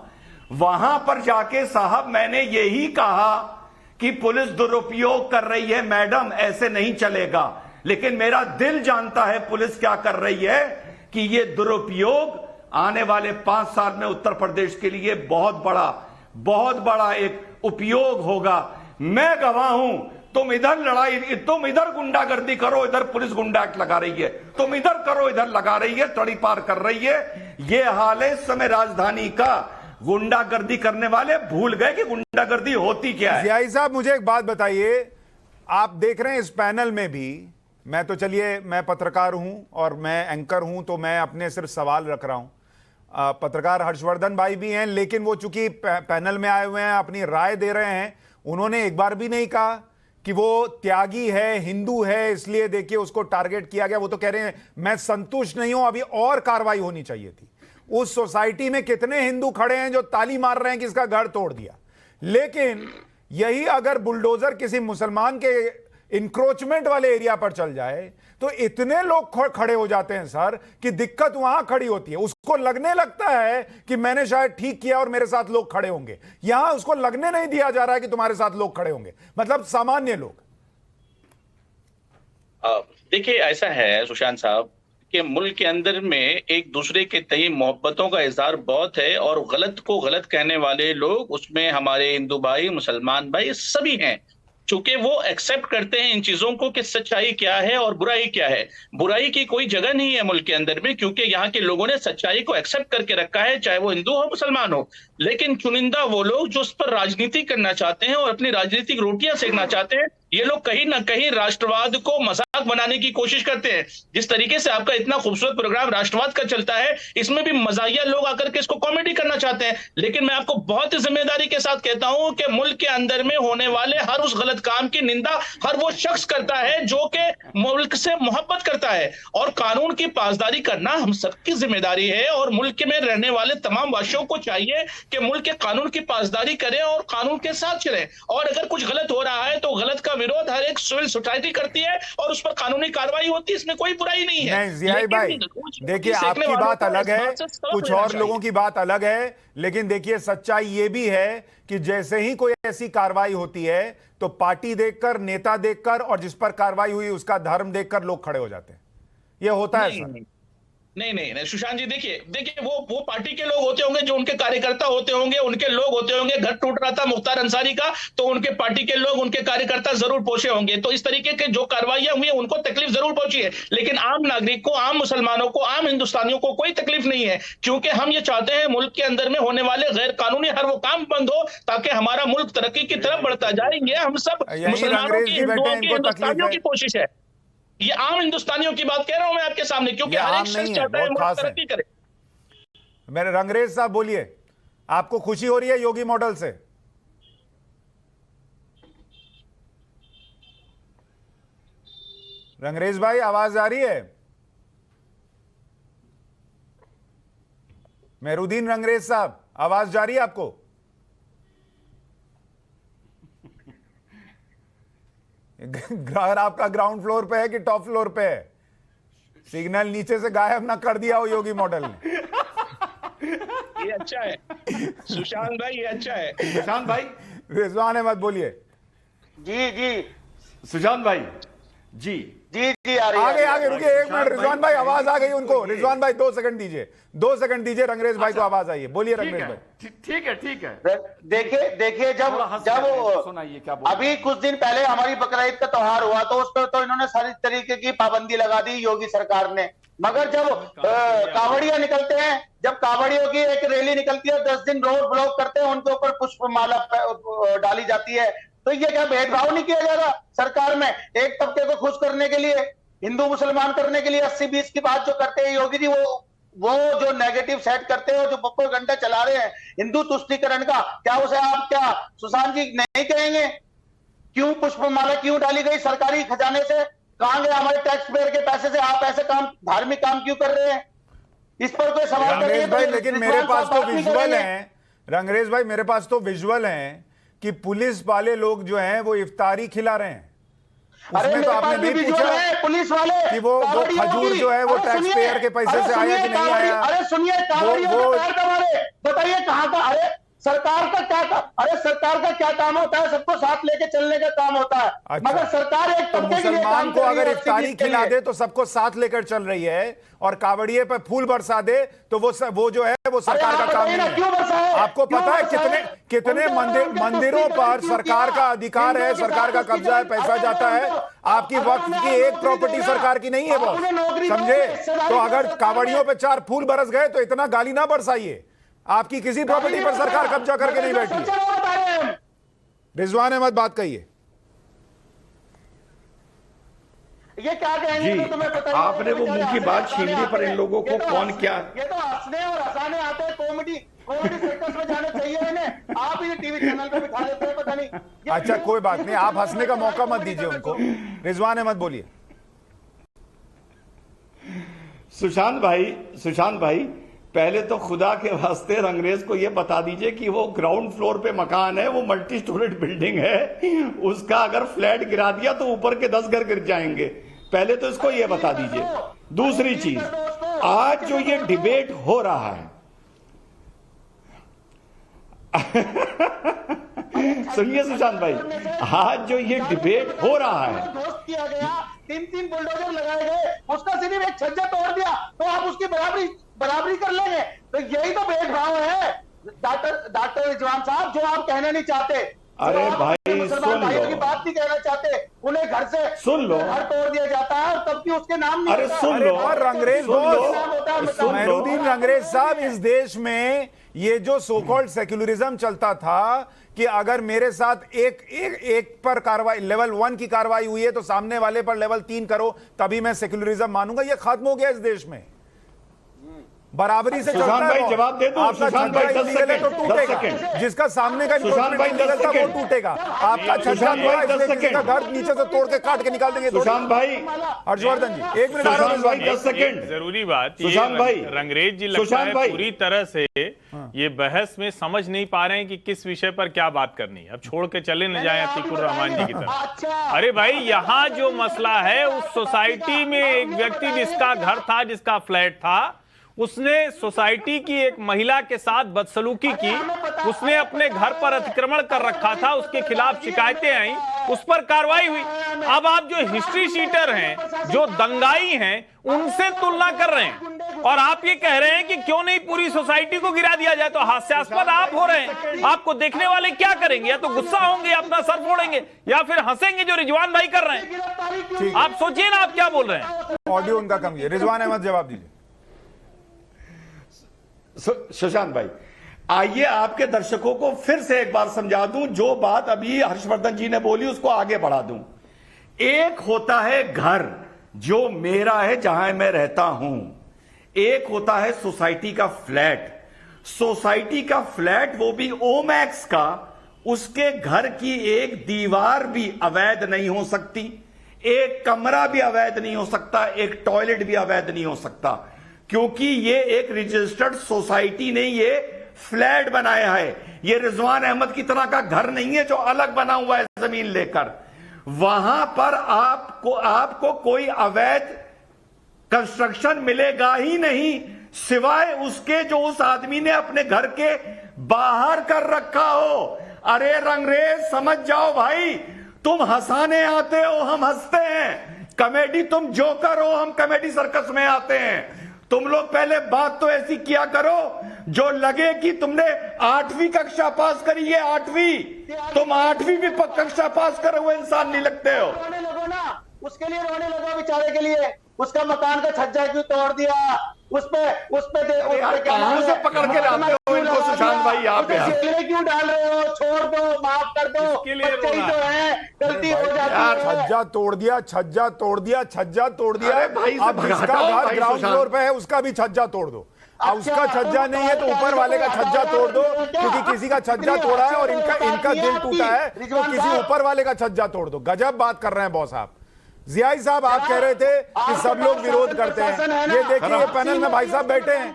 वहां पर जाके साहब मैंने यही कहा कि पुलिस दुरुपयोग कर रही है मैडम, ऐसे नहीं चलेगा। लेकिन मेरा दिल जानता है पुलिस क्या कर रही है, कि ये दुरुपयोग आने वाले 5 साल में उत्तर प्रदेश के लिए बहुत बड़ा एक उपयोग होगा। मैं गवाह हूं। तुम इधर गुंडागर्दी करो, इधर पुलिस गुंडा एक्ट लगा रही है, तुम इधर करो, इधर लगा रही है, तड़ी पार कर रही है। ये हाल है इस समय राजधानी का। गुंडागर्दी करने वाले भूल गए कि गुंडागर्दी होती क्या है। जियाई साहब, मुझे एक बात बताइए, आप देख रहे हैं इस पैनल में भी, मैं तो चलिए मैं पत्रकार हूं और मैं एंकर हूं, तो मैं अपने सिर्फ सवाल रख रहा हूं। पत्रकार हर्षवर्धन भाई भी हैं, लेकिन वो चूंकि पैनल में आए हुए हैं, अपनी राय दे रहे हैं। उन्होंने एक बार भी नहीं कहा कि वो त्यागी है, हिंदू है, इसलिए देखिए उसको टारगेट किया गया। वो तो कह रहे हैं मैं संतुष्ट नहीं हूं, अभी और कार्रवाई होनी चाहिए थी। उस सोसाइटी में कितने हिंदू खड़े हैं जो ताली मार रहे हैं कि इसका घर तोड़ दिया। लेकिन यही अगर बुलडोजर किसी मुसलमान के इंक्रोचमेंट वाले एरिया पर चल जाए तो इतने लोग खड़े हो जाते हैं सर, कि दिक्कत वहां खड़ी होती है। उसको लगने लगता है कि मैंने शायद ठीक किया और मेरे साथ लोग खड़े होंगे। यहां उसको लगने नहीं दिया जा रहा है कि तुम्हारे साथ लोग खड़े होंगे, मतलब सामान्य लोग। देखिए, ऐसा है सुशांत साहब कि मुल्क के अंदर में एक दूसरे के तय मोहब्बतों का इजहार बहुत है, और गलत को गलत कहने वाले लोग उसमें हमारे हिंदू भाई, मुसलमान भाई सभी हैं। चूंकि वो एक्सेप्ट करते हैं इन चीजों को कि सच्चाई क्या है और बुराई क्या है। बुराई की कोई जगह नहीं है मुल्क के अंदर में, क्योंकि यहाँ के लोगों ने सच्चाई को एक्सेप्ट करके रखा है, चाहे वो हिंदू हो मुसलमान हो। लेकिन चुनिंदा वो लोग जो उस पर राजनीति करना चाहते हैं और अपनी राजनीतिक रोटियां सेकना चाहते हैं, ये लोग कहीं ना कहीं राष्ट्रवाद को मजाक बनाने की कोशिश करते हैं। जिस तरीके से आपका इतना खूबसूरत प्रोग्राम राष्ट्रवाद का चलता है, इसमें भी मजाहिया लोग आकर के इसको कॉमेडी करना चाहते हैं। लेकिन मैं आपको बहुत ही जिम्मेदारी के साथ कहता हूं कि मुल्क के अंदर में होने वाले हर उस गलत काम की निंदा हर वो शख्स करता है जो कि मुल्क से मोहब्बत करता है, और कानून की पासदारी करना हम सबकी जिम्मेदारी है। और मुल्क में रहने वाले तमाम वासियों को चाहिए कि मुल्क के कानून की पासदारी करें और कानून के साथ चलें। और अगर कुछ गलत हो रहा है तो गलत का विरोध हर एक सिविल सोसाइटी करती है और उस पर कानूनी कार्रवाई होती है, इसमें कोई बुराई नहीं है। नहीं जियाई भाई, देखिए आपकी बात अलग है, कुछ और लोगों की बात अलग है, लेकिन देखिए सच्चाई ये भी है कि जैसे ही कोई ऐसी कार्रवाई होती है तो पार्टी देखकर, नेता देखकर, और जिस पर कार्रवाई हुई उसका धर्म देखकर लोग खड़े हो जाते हैं। ये होता है सर। नहीं सुशांत जी, देखिए वो पार्टी के लोग होते होंगे, जो उनके कार्यकर्ता होते होंगे, उनके लोग होते होंगे। घर टूट रहा था मुख्तार अंसारी का, तो उनके पार्टी के लोग, उनके कार्यकर्ता जरूर पहुंचे होंगे। तो इस तरीके के जो कार्रवाइयां हुई है उनको तकलीफ जरूर पहुंची है, लेकिन आम नागरिक को, आम मुसलमानों को, आम हिंदुस्तानियों को कोई तकलीफ नहीं है। क्योंकि हम ये चाहते हैं मुल्क के अंदर में होने वाले गैर कानूनी हर वो काम बंद हो, ताकि हमारा मुल्क तरक्की की तरफ बढ़ता जाए। ये हम सब मुसलमानों की, हिंदुओं की, हिंदुस्तानियों की कोशिश है। ये आम हिंदुस्तानियों की बात कह रहा हूं मैं आपके सामने, क्योंकि हर एक शख्स चाहता है मुल्क तरक्की करे। मेरे रंगरेज साहब बोलिए, आपको खुशी हो रही है योगी मॉडल से? रंगरेज भाई, आवाज आ रही है? मेहरुद्दीन रंगरेज साहब, आवाज जा रही है आपको? घर आपका ग्राउंड फ्लोर पे है कि टॉप फ्लोर पे है? सिग्नल नीचे से गायब ना कर दिया हो योगी मॉडल ने। ये अच्छा है सुशांत भाई, ये अच्छा है। सुशांत भाई, रिजवान अहमद बोलिए। जी सुशांत भाई जी, जी आ रही है। आगे आगे रुकिए, एक मिनट। रिजवान भाई आवाज आ गई उनको। रिजवान भाई 2 सेकंड दीजिए, 2 सेकंड दीजिए, रंगरेज भाई को आवाज आई है। बोलिए रंगरेज भाई। ठीक है। देखिए जब सुनाइए क्या अभी कुछ दिन पहले हमारी बकरा ईद का त्योहार हुआ तो उस पर तो इन्होंने सारी तरीके की पाबंदी लगा दी योगी सरकार ने। मगर जब कावड़िया निकलते हैं, जब कावड़ियों की एक रैली निकलती है, 10 दिन रोड ब्लॉक करते हैं, उनके ऊपर पुष्पमाला डाली जाती है, तो ये क्या भेदभाव नहीं किया जाएगा सरकार में? एक तबके को खुश करने के लिए, हिंदू मुसलमान करने के लिए 80-20 की बात जो करते हैं योगी जी, वो जो नेगेटिव सेट करते हैं, जो प्रोपेगेंडा चला रहे हैं हिंदू तुष्टीकरण का, क्या उसे आप क्या सुशांत जी नहीं कहेंगे? क्यों पुष्पमाला क्यों डाली गई सरकारी खजाने से? कहां गए हमारे टैक्स पेयर के पैसे से? आप ऐसे काम, धार्मिक काम क्यों कर रहे हैं? इस पर कोई सवाल रंगरेज भाई, लेकिन मेरे पास तो विजुअल है। रंगरेज भाई मेरे पास तो विजुअल है कि पुलिस वाले लोग जो हैं वो इफ्तारी खिला रहे हैं। उसमें तो आपने नहीं पूछा पुलिस वाले कि वो खजूर जो है वो टैक्स पेयर के पैसे से आया कि नहीं आया। अरे सुनिए, बताइए कहां का? अरे सरकार का क्या काम? अरे सरकार का क्या काम होता है? सबको साथ लेके चलने का काम होता है। अच्छा, मगर सरकार एक तो मुसलमान को अगर इफ्तारी खिला दे तो सबको साथ लेकर चल रही है, और कावड़िए पे फूल बरसा दे तो वो जो है वो सरकार का काम नहीं है। आपको पता है कितने मंदिरों पर सरकार का अधिकार है, सरकार का कब्जा है, पैसा जाता है। आपकी वक्त की एक प्रॉपर्टी सरकार की नहीं है बॉस, समझे? तो अगर कावड़ियों पे 4 फूल बरस गए तो इतना गाली ना बरसाइए। आपकी किसी प्रॉपर्टी पर सरकार कब्जा करके नहीं बैठी। रिजवान अहमद बात कहिए। ये क्या कहेंगे जी, तो तुम्हें पता आपने वो मुंह की बात छीन ली, पर इन लोगों को कौन क्या? ये तो हंसने और हंसाने आते हैं, कॉमेडी सर्कस में जाना चाहिए इन्हें। आप ये टीवी चैनल पे बिठा देते हैं, पता नहीं। अच्छा कोई बात नहीं, आप हंसने का मौका मत दीजिए उनको। रिजवान अहमद बोलिए। सुशांत भाई पहले तो खुदा के वास्ते रंगरेज को यह बता दीजिए कि वो ग्राउंड फ्लोर पे मकान है, वो मल्टी स्टोरेड बिल्डिंग है, उसका अगर फ्लैट गिरा दिया तो ऊपर के 10 घर गिर जाएंगे। पहले तो इसको ये बता दीजिए। दूसरी चीज, आज जो ये डिबेट हो रहा है सुनिए सुशांत भाई, आज जो ये डिबेट हो रहा है, दोस्त किया गया, 3 बुलडोजर लगाए गए, उसका सिर्फ एक छज्जा तोड़ दिया तो आप उसकी बराबरी कर लेंगे। तो यही तो भेदभाव है डॉक्टर रिजवान साहब, जो आप कहना नहीं चाहते। अरे भाई सुन लो, की बात नहीं कहना चाहते, उन्हें घर से सुन लो, घर तोड़ दिया जाता है और तब भी उसके नाम नहीं। अरे सुन लो, और रंगरेज मेहरुद्दीन रंगरेज साहब, इस देश में ये जो सो कॉल्ड सेक्युलरिज्म चलता था कि अगर मेरे साथ एक पर कार्रवाई लेवल 1 की कार्रवाई हुई है तो सामने वाले पर लेवल 3 करो तभी मैं सेक्युलरिज्म मानूंगा, ये खत्म हो गया इस देश में। बराबरी से चलता है। भाई जवाब दे दो। सुशांत भाई 10 सेकंड, तो टूटेगा, जिसका सामने का सुशांत भाई 10 वो सेकंड टूटेगा। आपका छज्जा तोड़ा इसलिए किसी का घर नीचे से तोड़ के काट के निकाल देंगे। सुशांत भाई, हर्षवर्धन जी 1 मिनट। सुशांत भाई 10 सेकंड। जरूरी बात, सुशांत भाई, रंगरेज जी लगता है पूरी तरह से ये बहस में समझ नहीं पा रहे हैं कि किस विषय पर क्या बात करनी है। अब छोड़ के चले न जाए अतीकुर रहमान जी की तरफ। अरे भाई, यहाँ जो मसला है, उस सोसाइटी में एक व्यक्ति जिसका घर था, जिसका फ्लैट था, उसने सोसाइटी की एक महिला के साथ बदसलूकी की, उसने अपने घर पर अतिक्रमण कर रखा था, उसके खिलाफ शिकायतें आई, उस पर कार्रवाई हुई। अब आप जो हिस्ट्री शीटर हैं, जो दंगाई हैं, उनसे तुलना कर रहे हैं और आप ये कह रहे हैं कि क्यों नहीं पूरी सोसाइटी को गिरा दिया जाए। तो हास्यास्पद आप हो रहे हैं। आपको देखने वाले क्या करेंगे? या तो गुस्सा होंगे, अपना सर फोड़ेंगे, या फिर हंसेंगे जो रिजवान भाई कर रहे हैं। आप सोचिए ना, आप क्या बोल रहे हैं। ऑडियो उनका कम है। रिजवान अहमद जवाब दीजिए। सुशांत भाई, आइए आपके दर्शकों को फिर से एक बार समझा दूं, जो बात अभी हर्षवर्धन जी ने बोली उसको आगे बढ़ा दूं। एक होता है घर जो मेरा है, जहां मैं रहता हूं। एक होता है सोसाइटी का फ्लैट। सोसाइटी का फ्लैट, वो भी ओमैक्स का, उसके घर की एक दीवार भी अवैध नहीं हो सकती, एक कमरा भी अवैध नहीं हो सकता, एक टॉयलेट भी अवैध नहीं हो सकता, क्योंकि ये एक रजिस्टर्ड सोसाइटी ने ये फ्लैट बनाया है। ये रिजवान अहमद की तरह का घर नहीं है जो अलग बना हुआ है जमीन लेकर। वहां पर आपको कोई अवैध कंस्ट्रक्शन मिलेगा ही नहीं, सिवाय उसके जो उस आदमी ने अपने घर के बाहर कर रखा हो। अरे रंगरेज समझ जाओ भाई, तुम हंसाने आते हो, हम हंसते हैं। कॉमेडी तुम जोकर हो, हम कॉमेडी सर्कस में आते हैं। तुम लोग पहले बात तो ऐसी किया करो जो लगे कि तुमने 8वीं कक्षा पास करी है। 8वीं, तुम 8वीं भी कक्षा पास करे हुए इंसान नहीं लगते हो। रोने लगो ना, उसके लिए रोने लगो बेचारे के लिए। उसका मकान का छज्जा क्यों तोड़ दिया? उस पे कहां से पकड़ के लाते हो इनको सुशांत भाई? आप जेल में क्यों डाल रहे हो? छोड़ दो, माफ कर दो, बच्चे ही तो है, गलती हो जाती है। छज्जा तोड़ दिया, छज्जा तोड़ दिया, छज्जा तोड़ दिया। अब जिसका घर ग्राउंड फ्लोर पे है उसका भी छज्जा तोड़ दो। अब उसका छज्जा नहीं है तो ऊपर वाले का छज्जा तोड़ दो, क्योंकि किसी का छज्जा तोड़ा है और इनका दिल टूटा है तो किसी ऊपर वाले का छज्जा तोड़ दो। गजब बात कर रहे हैं बॉस आप। जियाई साहब, आप कह रहे थे कि सब लोग विरोध करते हैं। ये देखिए, ये पैनल में भाई साहब बैठे हैं,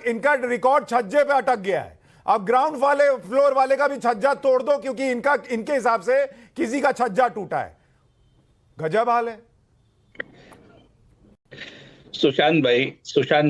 इनका रिकॉर्ड छज्जे पे अटक गया है। अब ग्राउंड फ्लोर वाले का भी छज्जा तोड़ दो, क्योंकि इनके हिसाब से किसी का छज्जा टूटा है। गजब हाल है। सुशांत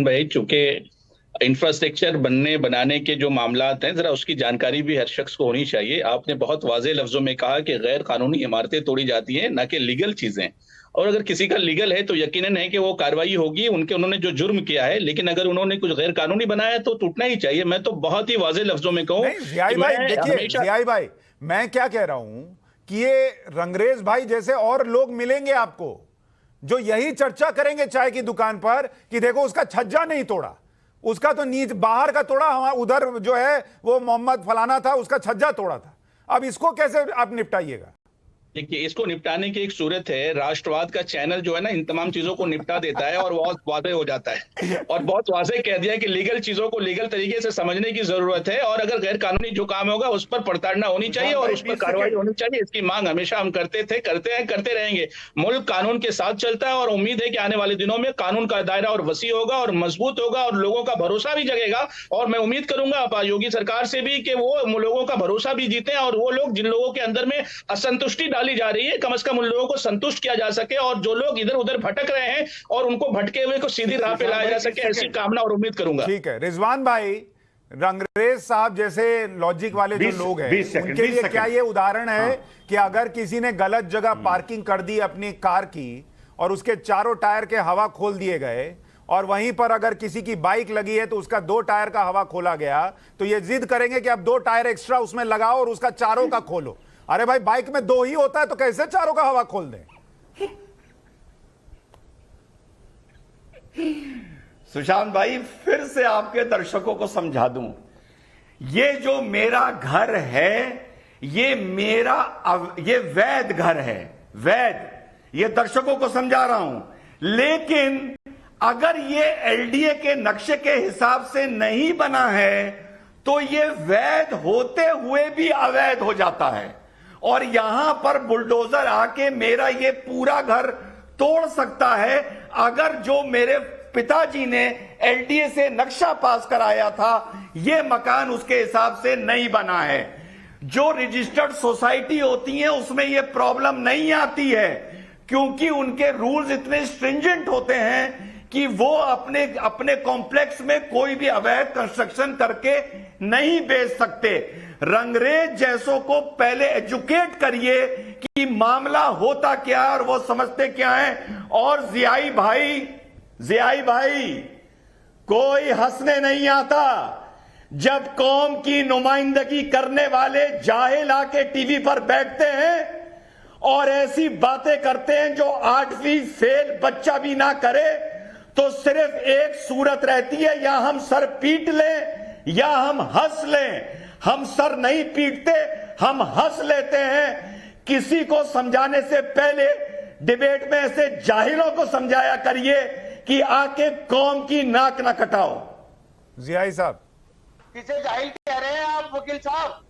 भाई, चूंकि इंफ्रास्ट्रक्चर बनाने के जो मामलात हैं, जरा उसकी जानकारी भी हर शख्स को होनी चाहिए। आपने बहुत वाज़ेह लफ्जों में कहा कि गैर कानूनी इमारतें तोड़ी जाती हैं, ना कि लीगल चीजें। और अगर किसी का लीगल है तो यकीनन है कि वो कार्रवाई होगी, उन्होंने जो जुर्म किया है। लेकिन अगर उन्होंने कुछ गैर कानूनी बनाया तो टूटना ही चाहिए। मैं तो बहुत ही वाज़ेह लफ्जों में कहूँ। जियाई भाई, मैं क्या कह रहा हूं कि ये रंगरेज भाई जैसे और लोग मिलेंगे आपको जो यही चर्चा करेंगे चाय की दुकान पर कि देखो उसका छज्जा नहीं तोड़ा, उसका तो नीच बाहर का तोड़ा, हमारा उधर जो है वो मोहम्मद फलाना था उसका छज्जा तोड़ा था। अब इसको कैसे आप निपटाइएगा? देखिए, इसको निपटाने की एक सूरत है। राष्ट्रवाद का चैनल जो है ना, इन तमाम चीजों को निपटा देता है और बहुत वाज़ेह हो जाता है और बहुत वाज़ेह कह दिया कि लीगल चीजों को लीगल तरीके से समझने की जरूरत है। और अगर गैर कानूनी जो काम होगा उस पर पड़ताड़ना होनी चाहिए और उस पर कार्रवाई होनी चाहिए। इसकी मांग हमेशा हम करते थे, करते हैं, करते रहेंगे। मुल्क कानून के साथ चलता है और उम्मीद है कि आने वाले दिनों में कानून का दायरा और वसी होगा और मजबूत होगा और लोगों का भरोसा भी जगेगा। और मैं उम्मीद करूंगा योगी सरकार से भी कि वो लोगों का भरोसा भी जीते और वो लोग जिन लोगों के अंदर में असंतुष्टि डाली जा रही है, कम से कम उन लोगों को संतुष्ट किया जा सके और जो लोग इधर उधर भटक रहे हैं और उनको भटके हुए को सीधी राह पे लाया जा सके, ऐसी कामना और उम्मीद करूंगा। ठीक है रिजवान भाई, रंगरेज साहब जैसे लॉजिक वाले जो लोग हैं उनके लिए क्या ये उदाहरण है कि अगर किसी ने गलत जगह पार्किंग कर दी अपनी कार की और उसके चारों टायर के हवा खोल दिए गए, और वहीं पर अगर किसी की बाइक लगी है तो उसका 2 टायर का हवा खोला गया, तो ये जिद करेंगे कि अब 2 टायर एक्स्ट्रा उसमें लगाओ और उसका चारों का खोलो। अरे भाई, बाइक में 2 ही होता है तो कैसे चारों का हवा खोल दें? सुशांत भाई, फिर से आपके दर्शकों को समझा दूं, ये जो मेरा घर है ये वैध घर है, वैध। ये दर्शकों को समझा रहा हूं। लेकिन अगर ये एलडीए के नक्शे के हिसाब से नहीं बना है तो ये वैध होते हुए भी अवैध हो जाता है और यहां पर बुलडोजर आके मेरा ये पूरा घर तोड़ सकता है। अगर जो मेरे पिताजी ने एलडीए से नक्शा पास कराया था ये मकान उसके हिसाब से नहीं बना है। जो रजिस्टर्ड सोसाइटी होती है उसमें ये प्रॉब्लम नहीं आती है, क्योंकि उनके रूल्स इतने स्ट्रिंजेंट होते हैं कि वो अपने कॉम्प्लेक्स में कोई भी अवैध कंस्ट्रक्शन करके नहीं बेच सकते। रंगरेज जैसों को पहले एजुकेट करिए कि मामला होता क्या है और वो समझते क्या है। और जियाई भाई, कोई हंसने नहीं आता जब कौम की नुमाइंदगी करने वाले जाहिल आके टीवी पर बैठते हैं और ऐसी बातें करते हैं जो 8वीं फेल बच्चा भी ना करे, तो सिर्फ एक सूरत रहती है, या हम सर पीट लें या हम हंस लें। हम सर नहीं पीटते, हम हंस लेते हैं। किसी को समझाने से पहले डिबेट में ऐसे जाहिलों को समझाया करिए कि आके कौम की नाक ना कटाओ। जियाई साहब, किसे जाहिल कह रहे हैं आप वकील साहब?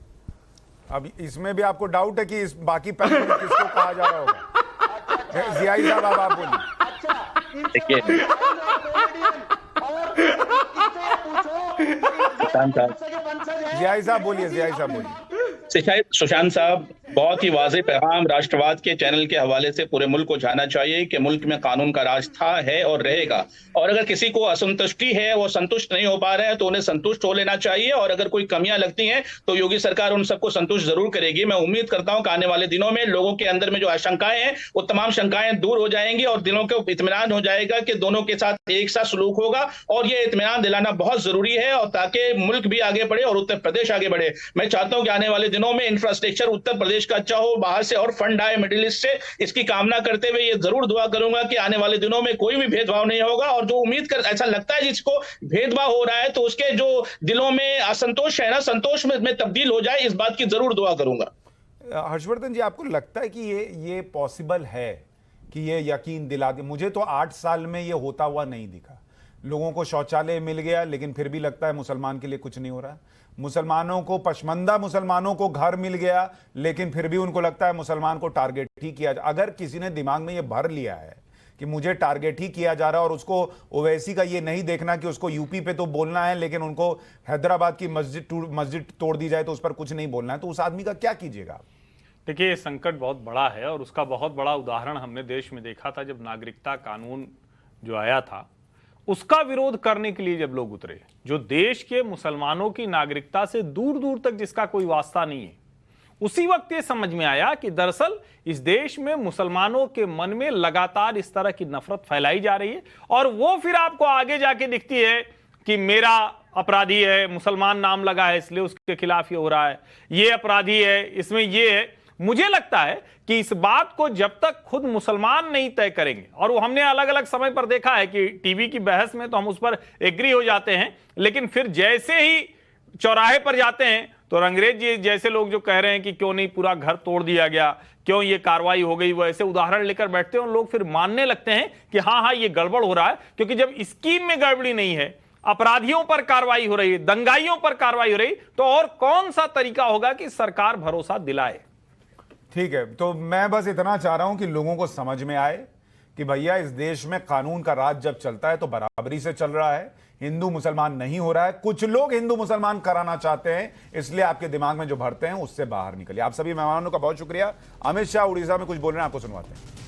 अब इसमें भी आपको डाउट है कि इस बाकी पैनल में किसको कहा जा रहा होगा? जियाई साहब, अब आप बोलिए। देखिए जियाई साहब बोलिए, जियाई साहब बोलिए। सुशांत साहब, बहुत ही वाज़ेह पैगाम राष्ट्रवाद के चैनल के हवाले से पूरे मुल्क को जाना चाहिए कि मुल्क में कानून का राज था, है और रहेगा। और अगर किसी को असंतुष्टि है, वो संतुष्ट नहीं हो पा रहे हैं, तो उन्हें संतुष्ट हो लेना चाहिए। और अगर कोई कमियां लगती हैं तो योगी सरकार उन सबको संतुष्ट जरूर करेगी। मैं उम्मीद करता हूं कि आने वाले दिनों में लोगों के अंदर में जो आशंकाएं हैं वो तमाम शंकाएं दूर हो जाएंगी और दिलों को इत्मीनान हो जाएगा कि दोनों के साथ एक सा सलूक होगा। और ये इत्मीनान दिलाना बहुत जरूरी है, और ताकि मुल्क भी आगे बढ़े और उत्तर प्रदेश आगे बढ़े। मैं चाहता हूं कि आने वाले दिनों में इंफ्रास्ट्रक्चर उत्तर प्रदेश का अच्छा हो, बाहर से और फंड आए मिडिल ईस्ट से, इसकी कामना करते हुए ये जरूर दुआ करूंगा कि आने वाले दिनों में कोई भी भेदभाव नहीं होगा। और जो उम्मीद कर ऐसा लगता है जिसको भेदभाव हो रहा है तो उसके जो दिलों में असंतोष है ना, संतोष में तब्दील हो जाए, इस बात की जरूर दुआ करूंगा। हर्षवर्धन जी, आपको लगता है कि ये पॉसिबल है कि ये यकीन दिला दे? मुझे तो 8 साल में ये होता हुआ नहीं दिखा। लोगों को शौचालय मिल गया, लेकिन फिर भी लगता है मुसलमान के लिए कुछ नहीं हो रहा। मुसलमानों को, पशमंदा मुसलमानों को घर मिल गया, लेकिन फिर भी उनको लगता है मुसलमान को टारगेट ही किया। अगर किसी ने दिमाग में ये भर लिया है कि मुझे टारगेट ही किया जा रहा है, और उसको ओवैसी का ये नहीं देखना कि उसको यूपी पे तो बोलना है, लेकिन उनको हैदराबाद की मस्जिद तोड़ दी जाए तो उस पर कुछ नहीं बोलना है, तो उस आदमी का क्या कीजिएगा? देखिए, ये संकट बहुत बड़ा है और उसका बहुत बड़ा उदाहरण हमने देश में देखा था जब नागरिकता कानून जो आया था, उसका विरोध करने के लिए जब लोग उतरे, जो देश के मुसलमानों की नागरिकता से दूर दूर तक जिसका कोई वास्ता नहीं है, उसी वक्त ये समझ में आया कि दरअसल इस देश में मुसलमानों के मन में लगातार इस तरह की नफरत फैलाई जा रही है। और वो फिर आपको आगे जाके दिखती है कि मेरा अपराधी है, मुसलमान नाम लगा है इसलिए उसके खिलाफ ये हो रहा है, ये अपराधी है, इसमें ये है। मुझे लगता है कि इस बात को जब तक खुद मुसलमान नहीं तय करेंगे, और वो हमने अलग अलग समय पर देखा है कि टीवी की बहस में तो हम उस पर एग्री हो जाते हैं, लेकिन फिर जैसे ही चौराहे पर जाते हैं तो रंगरेज जी जैसे लोग जो कह रहे हैं कि क्यों नहीं पूरा घर तोड़ दिया गया, क्यों ये कार्रवाई हो गई, वो ऐसे उदाहरण लेकर बैठते हैं और लोग फिर मानने लगते हैं कि हाँ ये गड़बड़ हो रहा है। क्योंकि जब स्कीम में गड़बड़ी नहीं है, अपराधियों पर कार्रवाई हो रही है, दंगाइयों पर कार्रवाई हो रही, तो और कौन सा तरीका होगा कि सरकार भरोसा दिलाए? ठीक है, तो मैं बस इतना चाह रहा हूं कि लोगों को समझ में आए कि भैया इस देश में कानून का राज जब चलता है तो बराबरी से चल रहा है, हिंदू मुसलमान नहीं हो रहा है। कुछ लोग हिंदू मुसलमान कराना चाहते हैं, इसलिए आपके दिमाग में जो भरते हैं उससे बाहर निकलिए। आप सभी मेहमानों का बहुत शुक्रिया। अमित शाह उड़ीसा में कुछ बोल रहे हैं, आपको सुनवाते हैं।